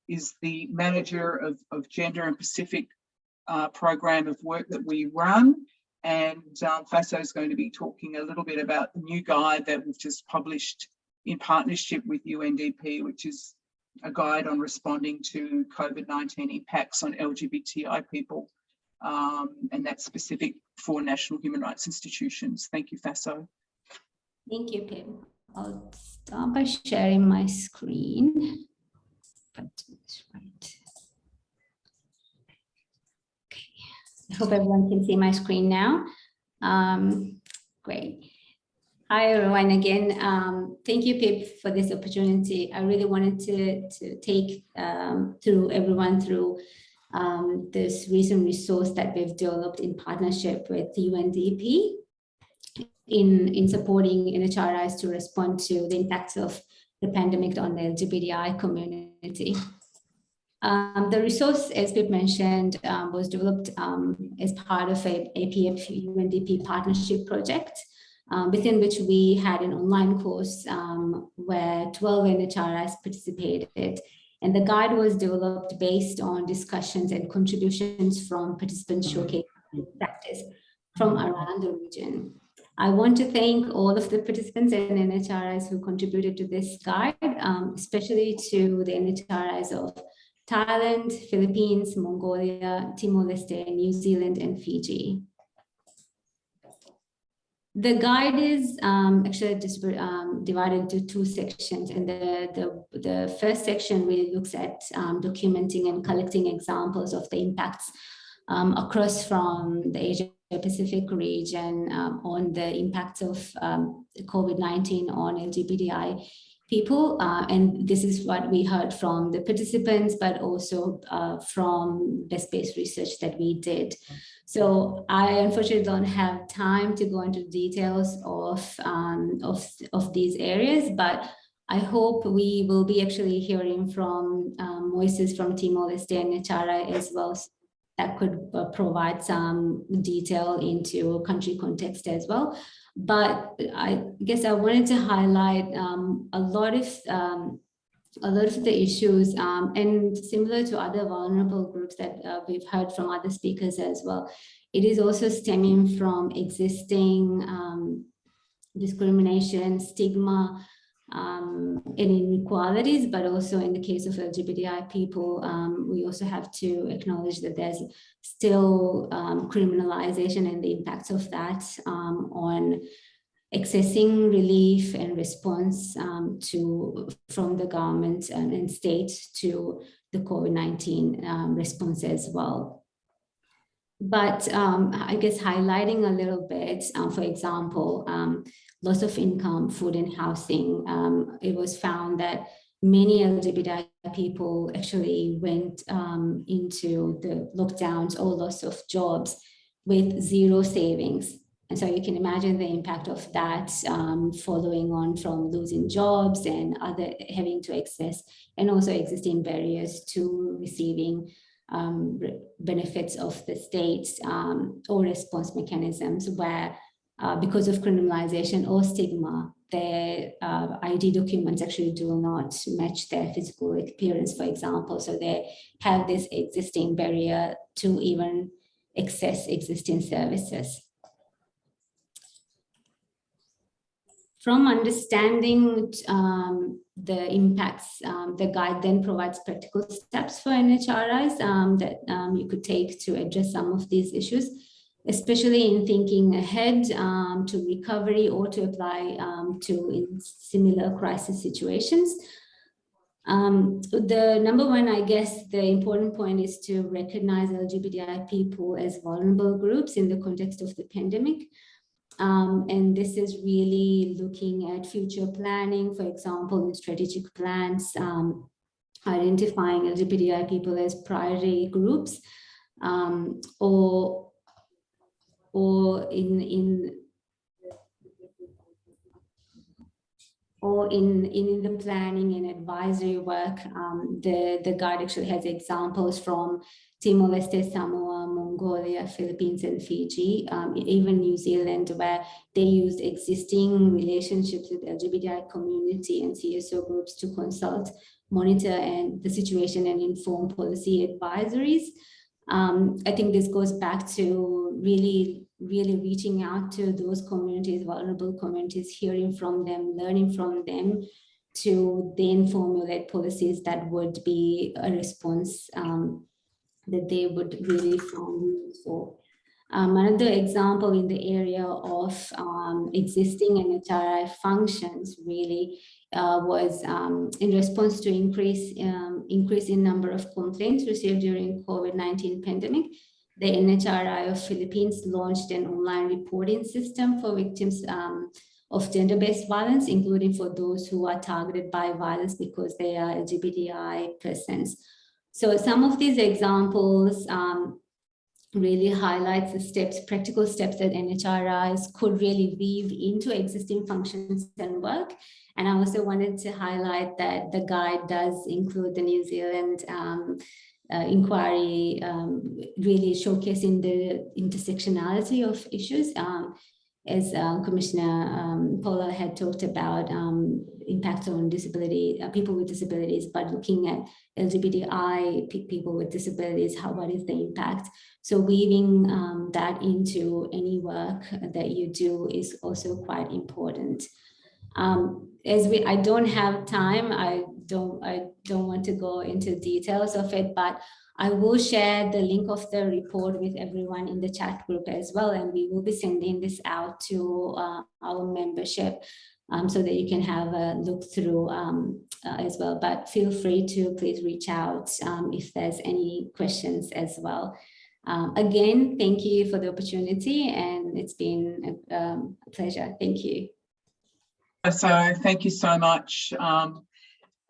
is the manager of Gender and Pacific program of work that we run. And Faso is going to be talking a little bit about the new guide that we've just published in partnership with UNDP, which is a guide on responding to COVID-19 impacts on LGBTI people, and that's specific for national human rights institutions. Thank you, Faso. Thank you, Pim. I'll start by sharing my screen. Right. I hope everyone can see my screen now. Great. Hi, everyone. Again, thank you, Pip, for this opportunity. I really wanted to take everyone through this recent resource that we've developed in partnership with UNDP in supporting NHRIs to respond to the impacts of the pandemic on the LGBTI community. The resource, as Pip mentioned, was developed as part of a APF UNDP partnership project, within which we had an online course where 12 NHRIs participated. And the guide was developed based on discussions and contributions from participants showcasing practice from around the region. I want to thank all of the participants and NHRIs who contributed to this guide, especially to the NHRIs of Thailand, Philippines, Mongolia, Timor-Leste, New Zealand, and Fiji. The guide is actually divided into two sections, and the first section really looks at documenting and collecting examples of the impacts across from the Asia-Pacific region on the impacts of COVID-19 on LGBTI people, and this is what we heard from the participants, but also from the space research that we did. So I unfortunately don't have time to go into details of these areas, but I hope we will be actually hearing from voices from Timor-Leste and NHRI as well, that could provide some detail into country context as well. But I guess I wanted to highlight a lot of the issues, and similar to other vulnerable groups that we've heard from other speakers as well. It is also stemming from existing discrimination, stigma, and inequalities, but also in the case of LGBTI people, we also have to acknowledge that there's still criminalization and the impacts of that on accessing relief and response from the government and state to the COVID-19 response as well. But I guess highlighting a little bit, for example, loss of income, food and housing, it was found that many LGBTI people actually went into the lockdowns or loss of jobs with zero savings. And so you can imagine the impact of that following on from losing jobs and other having to access, and also existing barriers to receiving benefits of the state or response mechanisms where because of criminalization or stigma, their ID documents actually do not match their physical appearance, for example. So they have this existing barrier to even access existing services. From understanding the impacts, the guide then provides practical steps for NHRIs that you could take to address some of these issues. especially in thinking ahead to recovery or to apply to in similar crisis situations. The number one, I guess, the important point is to recognize LGBTI people as vulnerable groups in the context of the pandemic. And this is really looking at future planning, for example, in strategic plans, identifying LGBTI people as priority groups, or in the planning and advisory work. The guide actually has examples from Timor-Leste, Samoa, Mongolia, Philippines, and Fiji, even New Zealand, where they used existing relationships with LGBTI community and CSO groups to consult, monitor and the situation and inform policy advisories. I think this goes back to really reaching out to those communities, vulnerable communities, hearing from them, learning from them, to then formulate policies that would be a response that they would really find useful. Another example in the area of existing NHRI functions really was in response to increase in number of complaints received during COVID-19 pandemic. The NHRI of Philippines launched an online reporting system for victims of gender-based violence, including for those who are targeted by violence because they are LGBTI persons. So some of these examples really highlights the steps, practical steps that NHRIs could really weave into existing functions and work. And I also wanted to highlight that the guide does include the New Zealand inquiry, really showcasing the intersectionality of issues. As Commissioner Paula had talked about, impact on disability, people with disabilities, but looking at LGBTI people with disabilities, what is the impact? So weaving that into any work that you do is also quite important. I don't have time, I don't want to go into details of it, but I will share the link of the report with everyone in the chat group as well, and we will be sending this out to our membership so that you can have a look through as well. But feel free to please reach out if there's any questions as well. Again, thank you for the opportunity, and it's been a pleasure. Thank you. So thank you so much.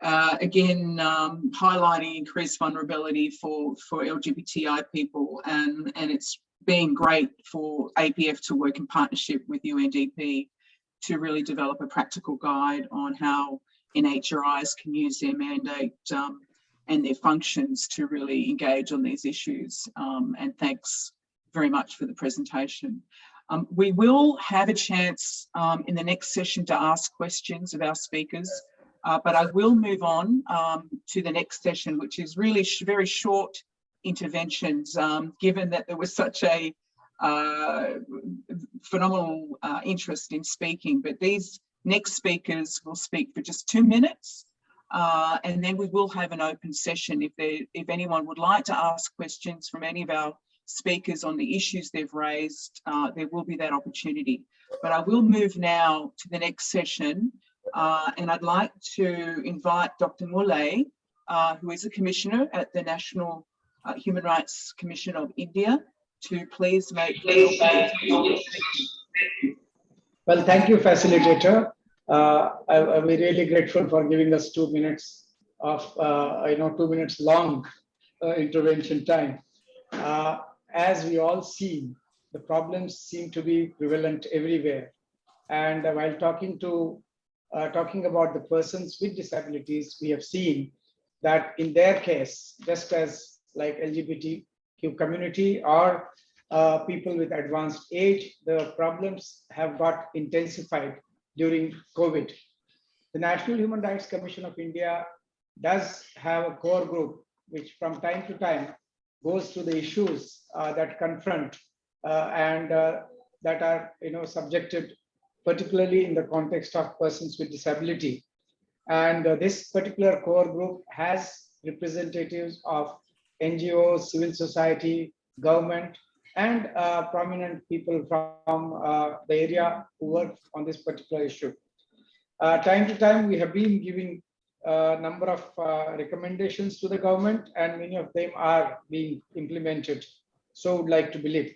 Again, highlighting increased vulnerability for LGBTI people, and it's been great for APF to work in partnership with UNDP to really develop a practical guide on how NHRIs can use their mandate and their functions to really engage on these issues. And thanks very much for the presentation. We will have a chance in the next session to ask questions of our speakers, but I will move on to the next session, which is really very short interventions, given that there was such a phenomenal interest in speaking. But these next speakers will speak for just 2 minutes, and then we will have an open session. If anyone would like to ask questions from any of our speakers on the issues they've raised, there will be that opportunity. But I will move now to the next session, and I'd like to invite Dr. Mulay, who is a commissioner at the National Human Rights Commission of India, to please make. Well, thank you, facilitator. I'm really grateful for giving us 2 minutes of 2 minutes long intervention time. As we all see, the problems seem to be prevalent everywhere. And while talking about the persons with disabilities, we have seen that in their case, just as like LGBTQ community or people with advanced age, the problems have got intensified during COVID. The National Human Rights Commission of India does have a core group which from time to time goes to the issues that confront and that are subjected, particularly in the context of persons with disability. And this particular core group has representatives of NGOs, civil society, government, and prominent people from the area who work on this particular issue. Time to time, we have been giving a number of recommendations to the government, and many of them are being implemented. So would like to believe.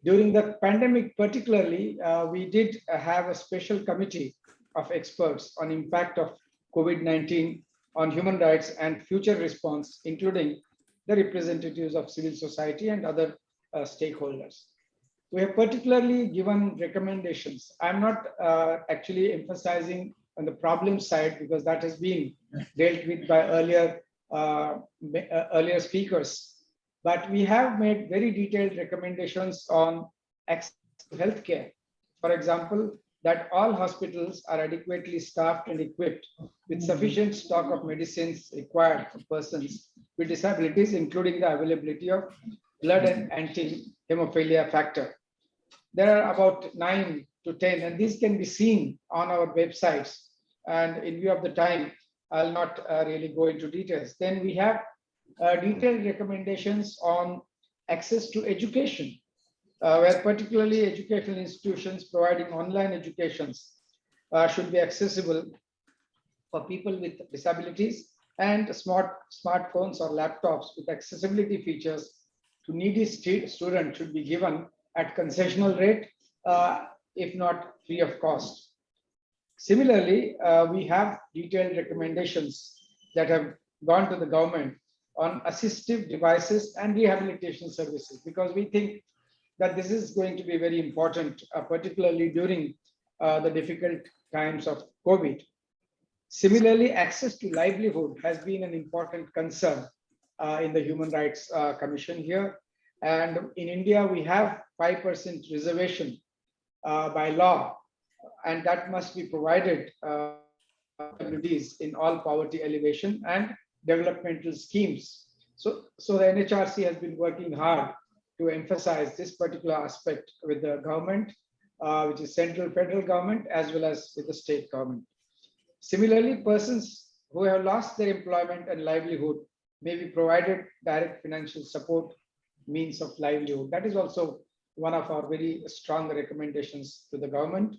During the pandemic, particularly, we did have a special committee of experts on impact of COVID-19 on human rights and future response, including the representatives of civil society and other stakeholders. We have particularly given recommendations. I'm not actually emphasizing on the problem side because that has been dealt with by earlier speakers. But we have made very detailed recommendations on access to healthcare. For example, that all hospitals are adequately staffed and equipped with sufficient stock of medicines required for persons with disabilities, including the availability of blood and anti-hemophilia factor. There are about 9 to 10, and these can be seen on our websites. And in view of the time, I'll not really go into details. Then we have detailed recommendations on access to education, where particularly educational institutions providing online educations should be accessible for people with disabilities, and smartphones or laptops with accessibility features to needy students should be given at concessional rate, if not free of cost. Similarly, we have detailed recommendations that have gone to the government on assistive devices and rehabilitation services, because we think that this is going to be very important, particularly during the difficult times of COVID. Similarly, access to livelihood has been an important concern in the Human Rights Commission here. And in India, we have 5% reservation by law, and that must be provided in all poverty alleviation and developmental schemes. So the NHRC has been working hard to emphasize this particular aspect with the government, which is central federal government, as well as with the state government. Similarly, persons who have lost their employment and livelihood may be provided direct financial support means of livelihood. That is also one of our very strong recommendations to the government.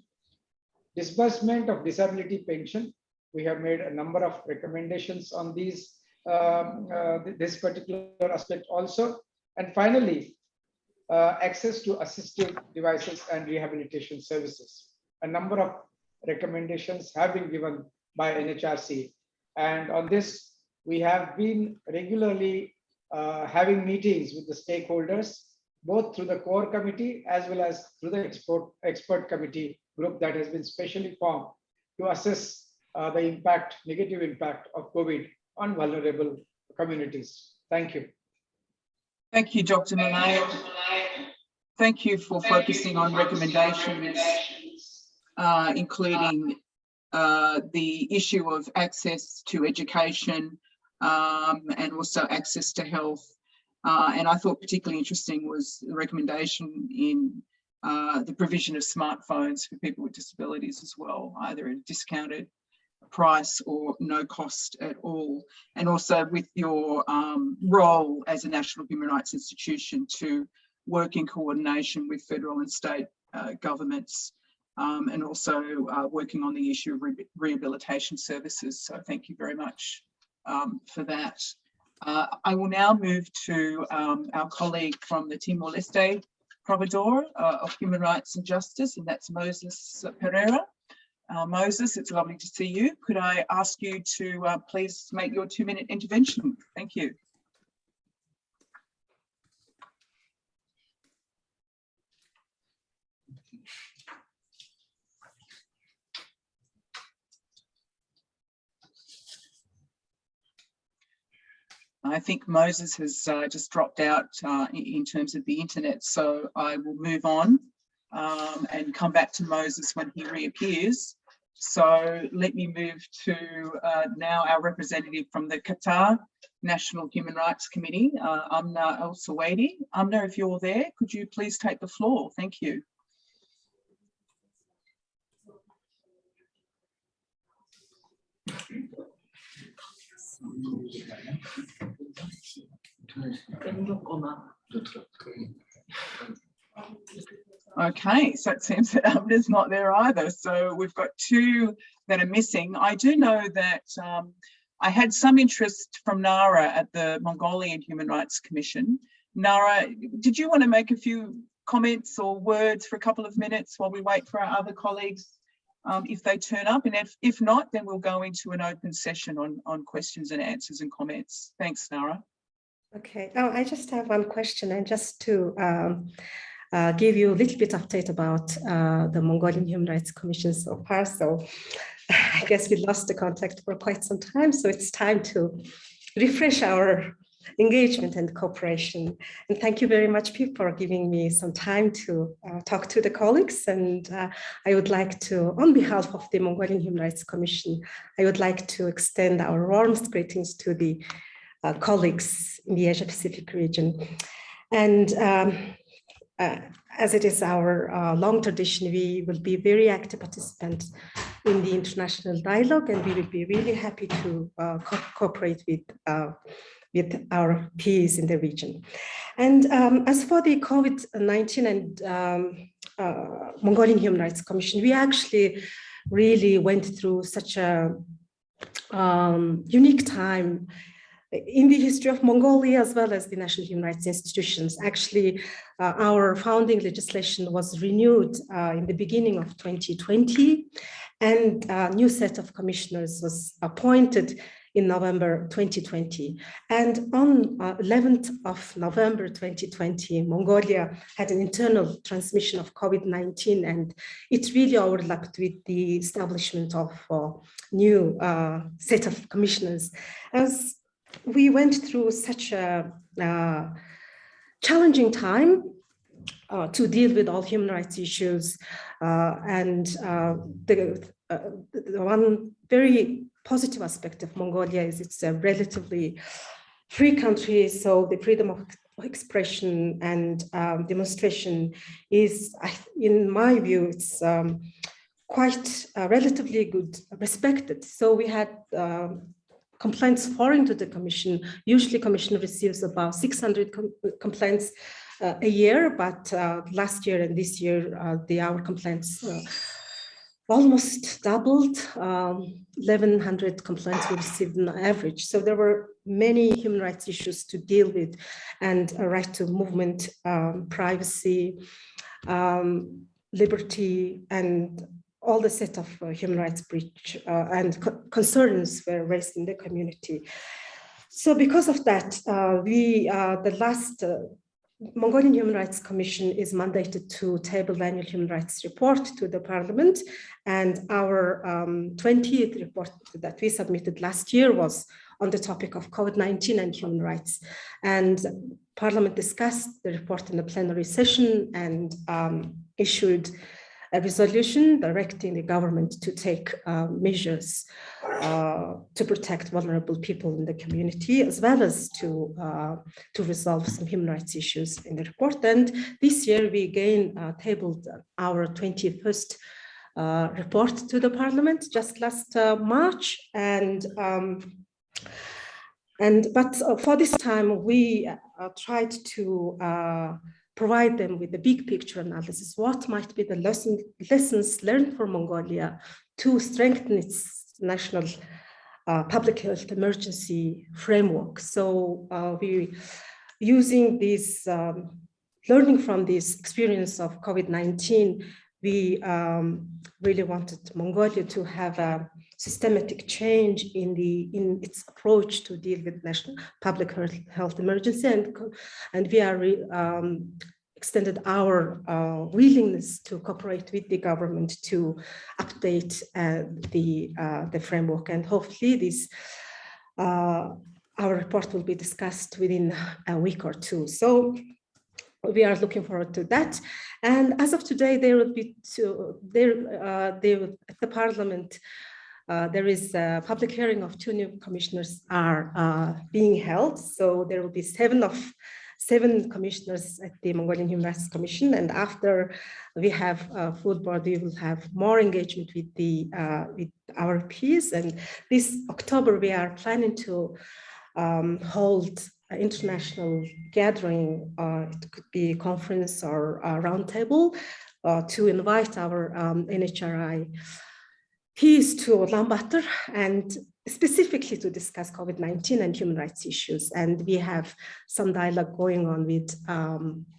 Disbursement of disability pension. We have made a number of recommendations on these, this particular aspect also. And finally, access to assistive devices and rehabilitation services. A number of recommendations have been given by NHRC. And on this, we have been regularly having meetings with the stakeholders, both through the core committee as well as through the expert committee group that has been specially formed to assess the impact, negative impact of COVID on vulnerable communities. Thank you. Thank you, Dr. Malay. Thank you for focusing on recommendations, including the issue of access to education and also access to health. And I thought particularly interesting was the recommendation in the provision of smartphones for people with disabilities as well, either at a discounted price or no cost at all. And also with your role as a national human rights institution to work in coordination with federal and state governments, and also working on the issue of rehabilitation services. So thank you very much for that. I will now move to our colleague from the Timor-Leste Provedor of Human Rights and Justice, and that's Moses Pereira. Moses, it's lovely to see you. Could I ask you to please make your 2-minute intervention? Thank you. I think Moses has just dropped out in terms of the internet, so I will move on and come back to Moses when he reappears. So let me move to now our representative from the Qatar National Human Rights Committee, Amna El-Sawaidi. Amna, if you're there, could you please take the floor? Thank you. Okay, so it seems that Abner's not there either. So we've got two that are missing. I do know that I had some interest from Nara at the Mongolian Human Rights Commission. Nara, did you want to make a few comments or words for a couple of minutes while we wait for our other colleagues if they turn up? And if not, then we'll go into an open session on questions and answers and comments. Thanks, Nara. Okay, I just have one question, and just to give you a little bit update about the Mongolian Human Rights Commission so far. So I guess we lost the contact for quite some time. So it's time to refresh our engagement and cooperation. And thank you very much, Pip, for giving me some time to talk to the colleagues. And I would like to, on behalf of the Mongolian Human Rights Commission, I would like to extend our warmest greetings to the colleagues in the Asia Pacific region. And as it is our long tradition, we will be very active participants in the international dialogue, and we will be really happy to cooperate with our peers in the region. And as for the COVID-19 and Mongolian Human Rights Commission, we actually really went through such a unique time in the history of Mongolia, as well as the national human rights institutions. Actually, our founding legislation was renewed in the beginning of 2020, and a new set of commissioners was appointed in November 2020. And on 11th of November 2020, Mongolia had an internal transmission of COVID-19, and it really overlapped with the establishment of new set of commissioners. As we went through such a challenging time to deal with all human rights issues, and the one very positive aspect of Mongolia is it's a relatively free country, so the freedom of expression and demonstration is, in my view, it's quite relatively good respected. So we had complaints foreign to the Commission. Usually Commission receives about 600 complaints a year, but last year and this year, our complaints almost doubled. 1,100 complaints were received on average. So there were many human rights issues to deal with, and a right to movement, privacy, liberty, and all the set of human rights breach and concerns were raised in the community. So because of that, the last Mongolian Human Rights Commission is mandated to table the annual human rights report to the Parliament, and our 20th report that we submitted last year was on the topic of COVID-19 and human rights. And Parliament discussed the report in the plenary session and issued a resolution directing the government to take measures to protect vulnerable people in the community, as well as to resolve some human rights issues in the report. And this year we again tabled our 21st report to the Parliament just last March, but for this time we tried to provide them with the big picture analysis. What might be the lessons learned for Mongolia to strengthen its national public health emergency framework? So we, using this, learning from this experience of COVID-19, we really wanted Mongolia to have a systematic change in its approach to deal with national public health emergency, and we are extended our willingness to cooperate with the government to update the framework, and hopefully this our report will be discussed within a week or two. So we are looking forward to that. And as of today, there will be at the Parliament. There is a public hearing of 2 new commissioners are being held. So there will be 7 commissioners at the Mongolian Human Rights Commission. And after we have a full board, we will have more engagement with our peers. And this October, we are planning to hold international gathering, it could be a conference or a roundtable, to invite our NHRI peers to Ulaanbaatar and specifically to discuss COVID-19 and human rights issues. And we have some dialogue going on with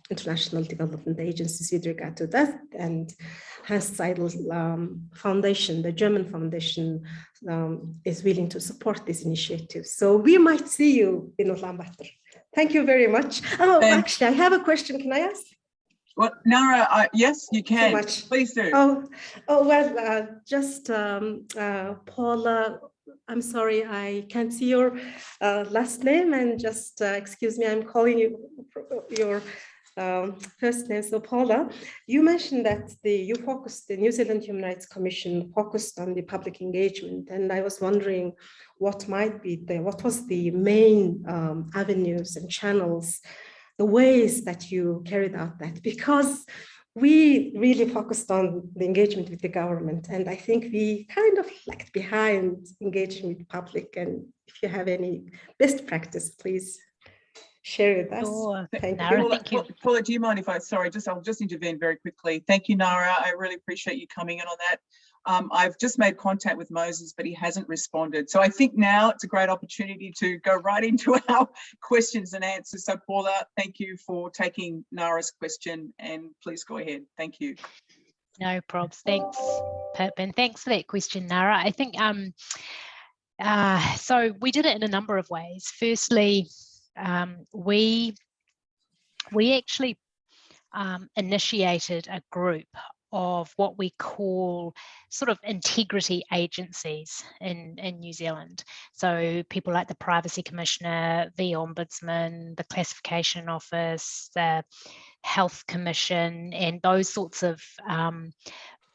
international development agencies with regard to that. And Hans Seidel Foundation, the German foundation, is willing to support this initiative. So we might see you in Ulaanbaatar. Thank you very much. Oh, actually, I have a question. Can I ask? Well, Nara, yes, you can. So much. Please do. Well, just Paula, I'm sorry, I can't see your last name, and just excuse me, I'm calling you your first name. So Paula, you mentioned that the New Zealand Human Rights Commission focused on the public engagement, and I was wondering what was the main avenues and channels, the ways that you carried out that, because we really focused on the engagement with the government, and I think we kind of lagged behind engaging with the public. And if you have any best practice, please share with us. Sure. Thank Nara, you. thank you. Paula, do you mind if I'll just intervene very quickly. Thank you, Nara. I really appreciate you coming in on that. I've just made contact with Moses, but he hasn't responded. So I think now it's a great opportunity to go right into our questions and answers. So Paula, thank you for taking Nara's question, and please go ahead. Thank you. No probs. Thanks, Pip, and thanks for that question, Nara. I think so we did it in a number of ways. Firstly, we actually initiated a group of what we call sort of integrity agencies in New Zealand. So people like the Privacy Commissioner, the Ombudsman, the Classification Office, the Health Commission, and those sorts of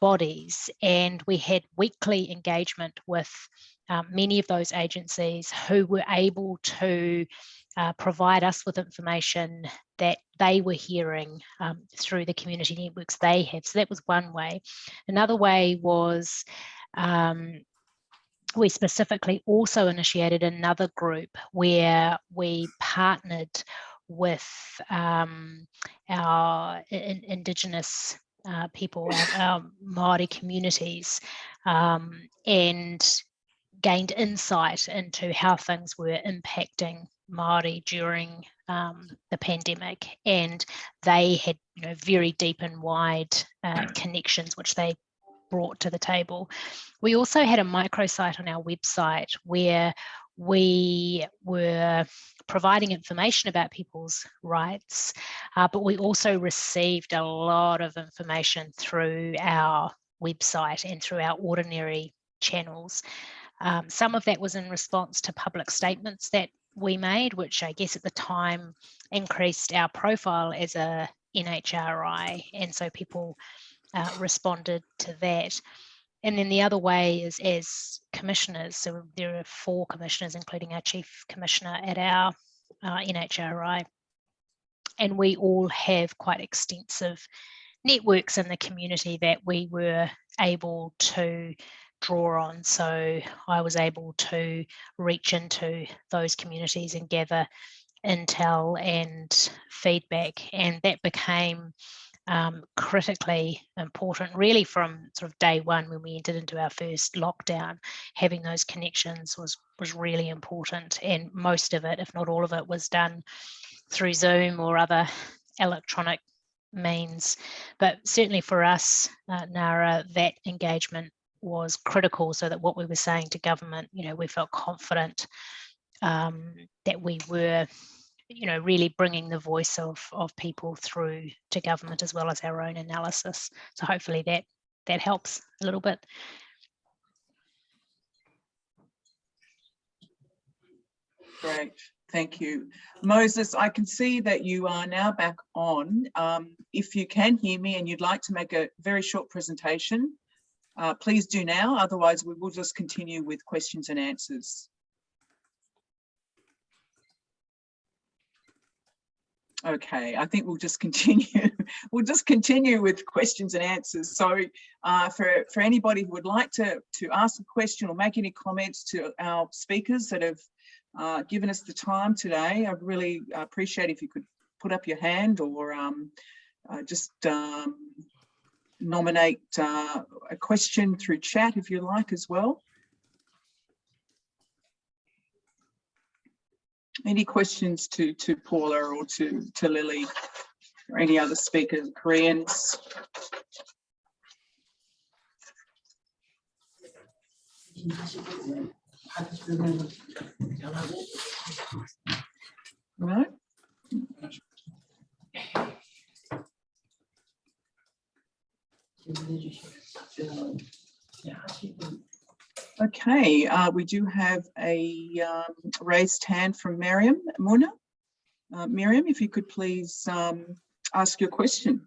bodies. And we had weekly engagement with many of those agencies who were able to provide us with information that they were hearing through the community networks they have. So that was one way. Another way was we specifically also initiated another group where we partnered with our Indigenous people, our Māori communities, and gained insight into how things were impacting Māori during the pandemic, and they had very deep and wide connections which they brought to the table. We also had a microsite on our website where we were providing information about people's rights, but we also received a lot of information through our website and through our ordinary channels. Some of that was in response to public statements that we made, which I guess at the time increased our profile as a NHRI, and so people responded to that. And then the other way is as commissioners. So there are 4 commissioners, including our chief commissioner at our NHRI, and we all have quite extensive networks in the community that we were able to draw on. So I was able to reach into those communities and gather intel and feedback, and that became critically important really from sort of day one when we entered into our first lockdown. Having those connections was really important, and most of it, if not all of it, was done through Zoom or other electronic means. But certainly for us, Nara, that engagement was critical so that what we were saying to government, we felt confident that we were really bringing the voice of people through to government as well as our own analysis. So hopefully that helps a little bit. Great, thank you. Moses, I can see that you are now back on. If you can hear me and you'd like to make a very short presentation, please do now, otherwise we will just continue with questions and answers. Okay, I think we'll just continue. We'll just continue with questions and answers. So for anybody who would like to ask a question or make any comments to our speakers that have given us the time today. I really appreciate if you could put up your hand or just nominate a question through chat if you like as well. Any questions to Paula or to Lily or any other speakers, Koreans? No? Okay, we do have a raised hand from Miriam Muna. Miriam, if you could please ask your question.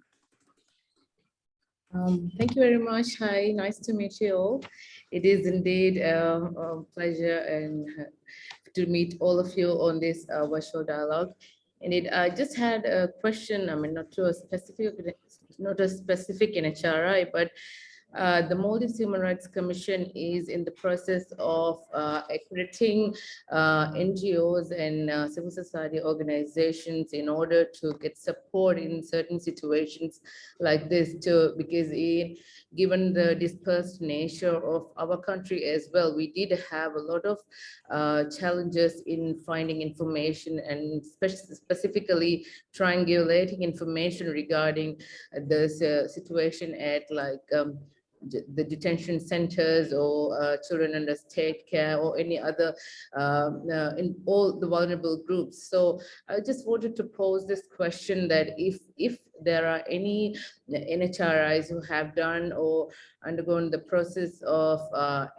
Thank you very much. Hi, nice to meet you all. It is indeed a pleasure and to meet all of you on this virtual dialogue. And I just had a question. I mean, not a specific NHRI, but the Maldives Human Rights Commission is in the process of accrediting NGOs and civil society organizations in order to get support in certain situations like this too, because given the dispersed nature of our country as well, we did have a lot of challenges in finding information and specifically triangulating information regarding the situation at like the detention centers or children under state care or any other in all the vulnerable groups. So I just wanted to pose this question that if there are any NHRIs who have done or undergone the process of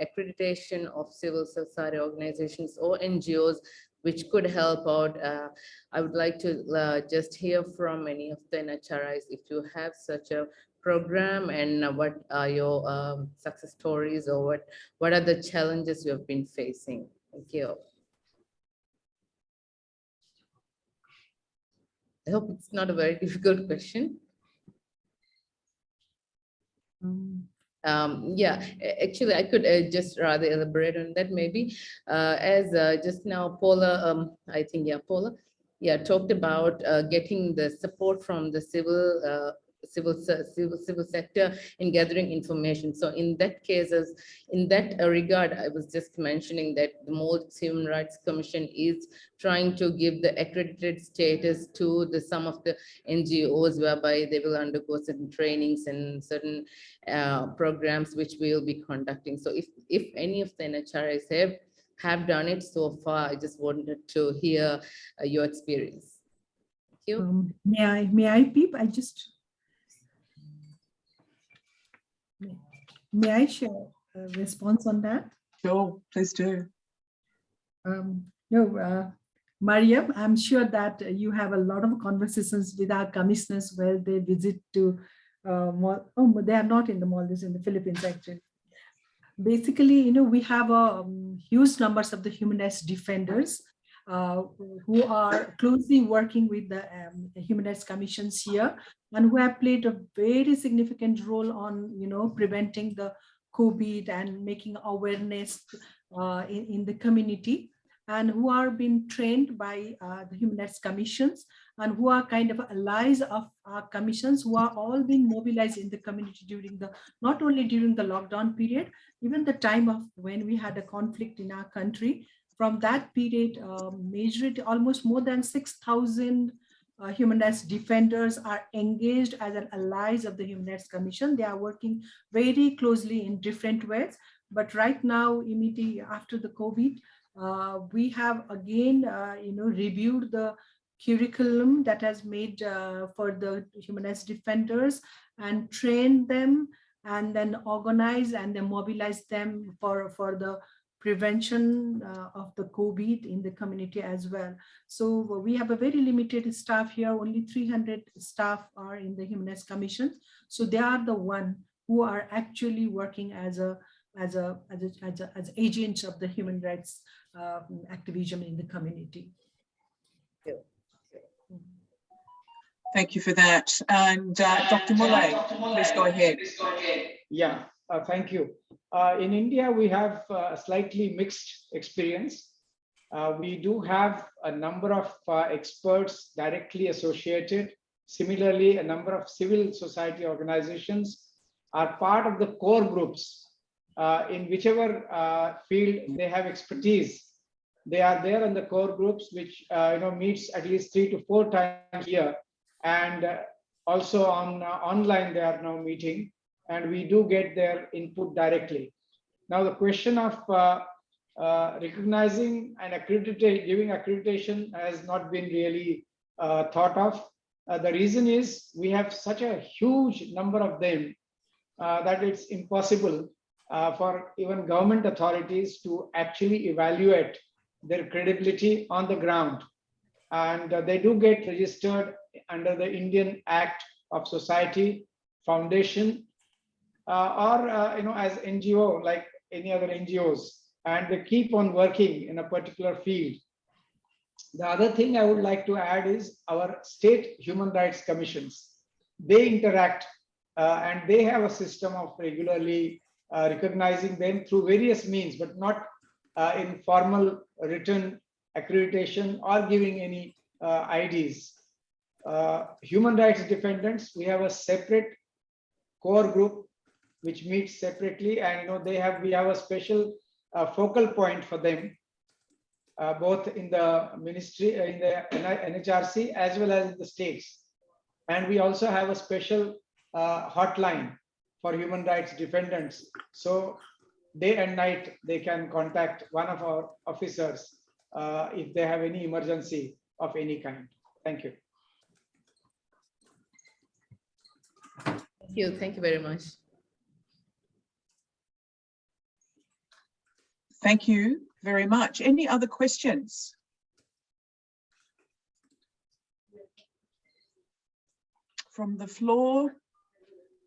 accreditation of civil society organizations or NGOs which could help out, I would like to just hear from any of the NHRIs if you have such a program and what are your success stories or what are the challenges you have been facing. Thank you. I hope it's not a very difficult question. Yeah, actually, I could just rather elaborate on that maybe. As just now, Paula, I think, yeah, Paula, yeah, talked about getting the support from the civil sector in gathering information. So in that case, in that regard, I was just mentioning that the Maldives Human Rights Commission is trying to give the accredited status to some of the NGOs whereby they will undergo certain trainings and certain programs which we will be conducting. So if any of the NHRIs have done it so far, I just wanted to hear your experience. Thank you. May I, Peep? May I share a response on that? Sure, please do. Mariam, I'm sure that you have a lot of conversations with our commissioners where they visit to, they are not in the Maldives, in the Philippines actually. Basically, we have a huge numbers of the human rights defenders who are closely working with the human rights commissions here and who have played a very significant role on, preventing the COVID and making awareness in the community, and who are being trained by the human rights commissions and who are kind of allies of our commissions, who are all being mobilized in the community during not only during the lockdown period, even the time of when we had a conflict in our country. From that period, almost more than 6,000 human rights defenders are engaged as an allies of the Human Rights Commission. They are working very closely in different ways. But right now, immediately after the COVID, we have again, reviewed the curriculum that has made for the human rights defenders and trained them and then organize and then mobilize them for the prevention of the COVID in the community as well. So we have a very limited staff here, only 300 staff are in the Human Rights Commission. So they are the one who are actually working as agents of the human rights activism in the community. Thank you for that. And Dr. Mulay, please go ahead. Yeah, thank you. In India, we have a slightly mixed experience. We do have a number of experts directly associated. Similarly, a number of civil society organizations are part of the core groups in whichever field they have expertise. They are there in the core groups, which meets at least 3 to 4 times a year, and also on online they are now meeting, and we do get their input directly. Now the question of recognizing and giving accreditation has not been really thought of. The reason is we have such a huge number of them that it's impossible for even government authorities to actually evaluate their credibility on the ground. And they do get registered under the Indian Act of Society, Foundation, or as NGO, like any other NGOs, and they keep on working in a particular field. The other thing I would like to add is our state human rights commissions. They interact and they have a system of regularly recognizing them through various means, but not in formal written accreditation or giving any IDs. Human rights defendants, we have a separate core group which meets separately, and we have a special focal point for them, both in the ministry, in the NHRC, as well as in the states. And we also have a special hotline for human rights defendants. So day and night, they can contact one of our officers if they have any emergency of any kind. Thank you. Thank you very much. Thank you very much. Any other questions? From the floor?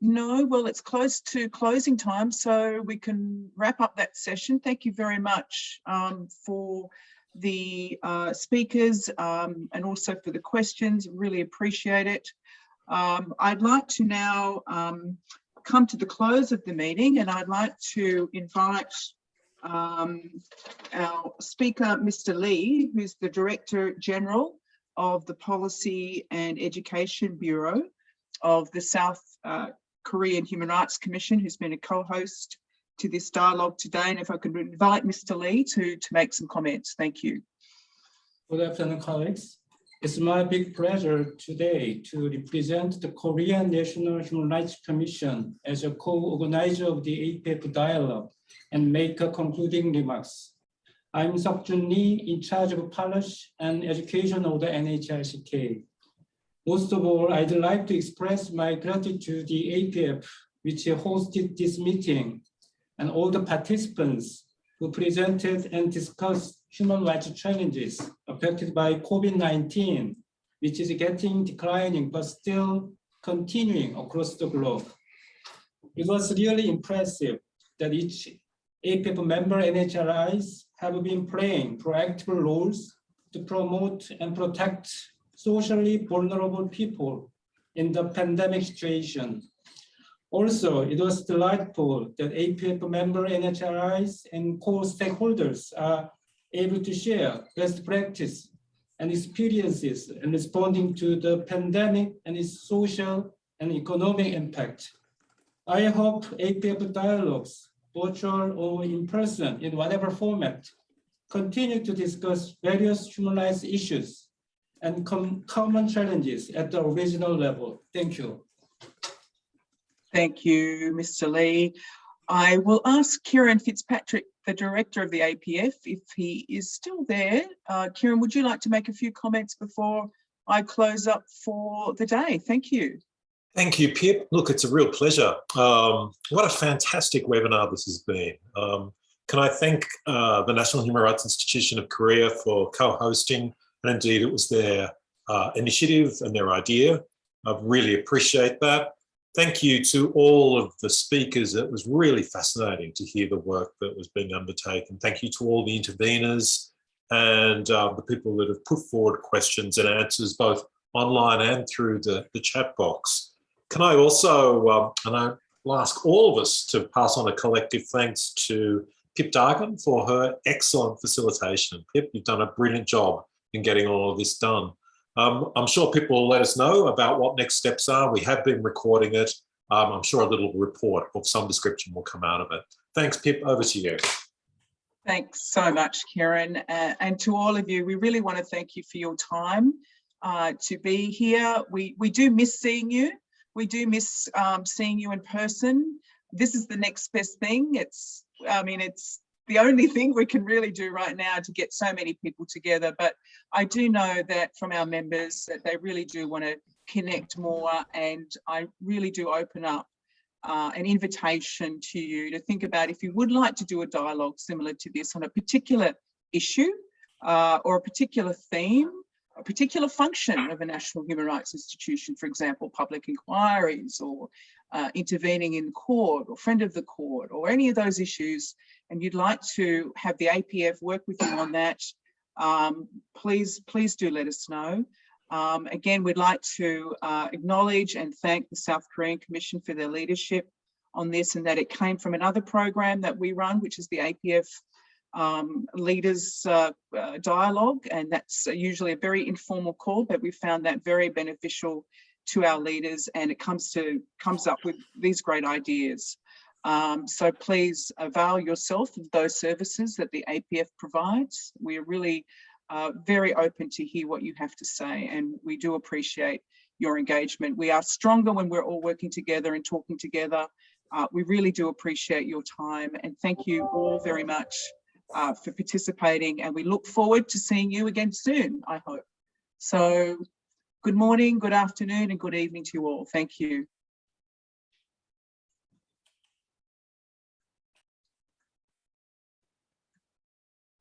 No, well, it's close to closing time, so we can wrap up that session. Thank you very much for the speakers and also for the questions. Really appreciate it. I'd like to now come to the close of the meeting, and I'd like to invite our speaker, Mr. Lee, who's the Director General of the Policy and Education Bureau of the South Korean Human Rights Commission, who's been a co-host to this dialogue today. And if I could invite Mr. Lee to make some comments. Thank you. Good afternoon, colleagues. It's my big pleasure today to represent the Korean National Human Rights Commission as a co-organizer of the APF dialogue and make a concluding remarks. I'm Seok-Jun Lee, in charge of policy and education of the NHRCK. Most of all, I'd like to express my gratitude to the APF, which hosted this meeting, and all the participants who presented and discussed human rights challenges affected by COVID-19, which is getting declining, but still continuing across the globe. It was really impressive that each APF member NHRIs have been playing proactive roles to promote and protect socially vulnerable people in the pandemic situation. Also, it was delightful that APF member NHRIs and core stakeholders are able to share best practice and experiences in responding to the pandemic and its social and economic impact. I hope APF dialogues, virtual or in person, in whatever format, continue to discuss various human rights issues and common challenges at the regional level. Thank you. Thank you, Mr. Lee. I will ask Kieran Fitzpatrick, the director of the APF, if he is still there. Kieran, would you like to make a few comments before I close up for the day? Thank you. Thank you, Pip. Look, it's a real pleasure. What a fantastic webinar this has been. Can I thank the National Human Rights Institution of Korea for co-hosting, and indeed it was their initiative and their idea. I really appreciate that. Thank you to all of the speakers. It was really fascinating to hear the work that was being undertaken. Thank you to all the interveners and the people that have put forward questions and answers both online and through the chat box. Can I also, and I'll ask all of us to pass on a collective thanks to Pip Dargan for her excellent facilitation. Pip, you've done a brilliant job in getting all of this done. I'm sure Pip will let us know about what next steps are. We have been recording it. I'm sure a little report of some description will come out of it. Thanks, Pip. Over to you. Thanks so much, Kieran. And to all of you, we really want to thank you for your time to be here. We do miss seeing you. We do miss seeing you in person. This is the next best thing. It's the only thing we can really do right now to get so many people together. But I do know that from our members that they really do want to connect more, and I really do open up an invitation to you to think about if you would like to do a dialogue similar to this on a particular issue or a particular theme, a particular function of a national human rights institution, for example, public inquiries or intervening in court or friend of the court or any of those issues, and you'd like to have the APF work with you on that, please do let us know. Again, we'd like to acknowledge and thank the South Korean Commission for their leadership on this, and that it came from another program that we run, which is the APF leaders dialogue, and that's usually a very informal call, but we found that very beneficial to our leaders, and it comes up with these great ideas. So please avail yourself of those services that the APF provides. We are really very open to hear what you have to say, and we do appreciate your engagement. We are stronger when we're all working together and talking together. We really do appreciate your time, and thank you all very much for participating, and we look forward to seeing you again soon, I hope. So good morning, good afternoon, and good evening to you all. Thank you.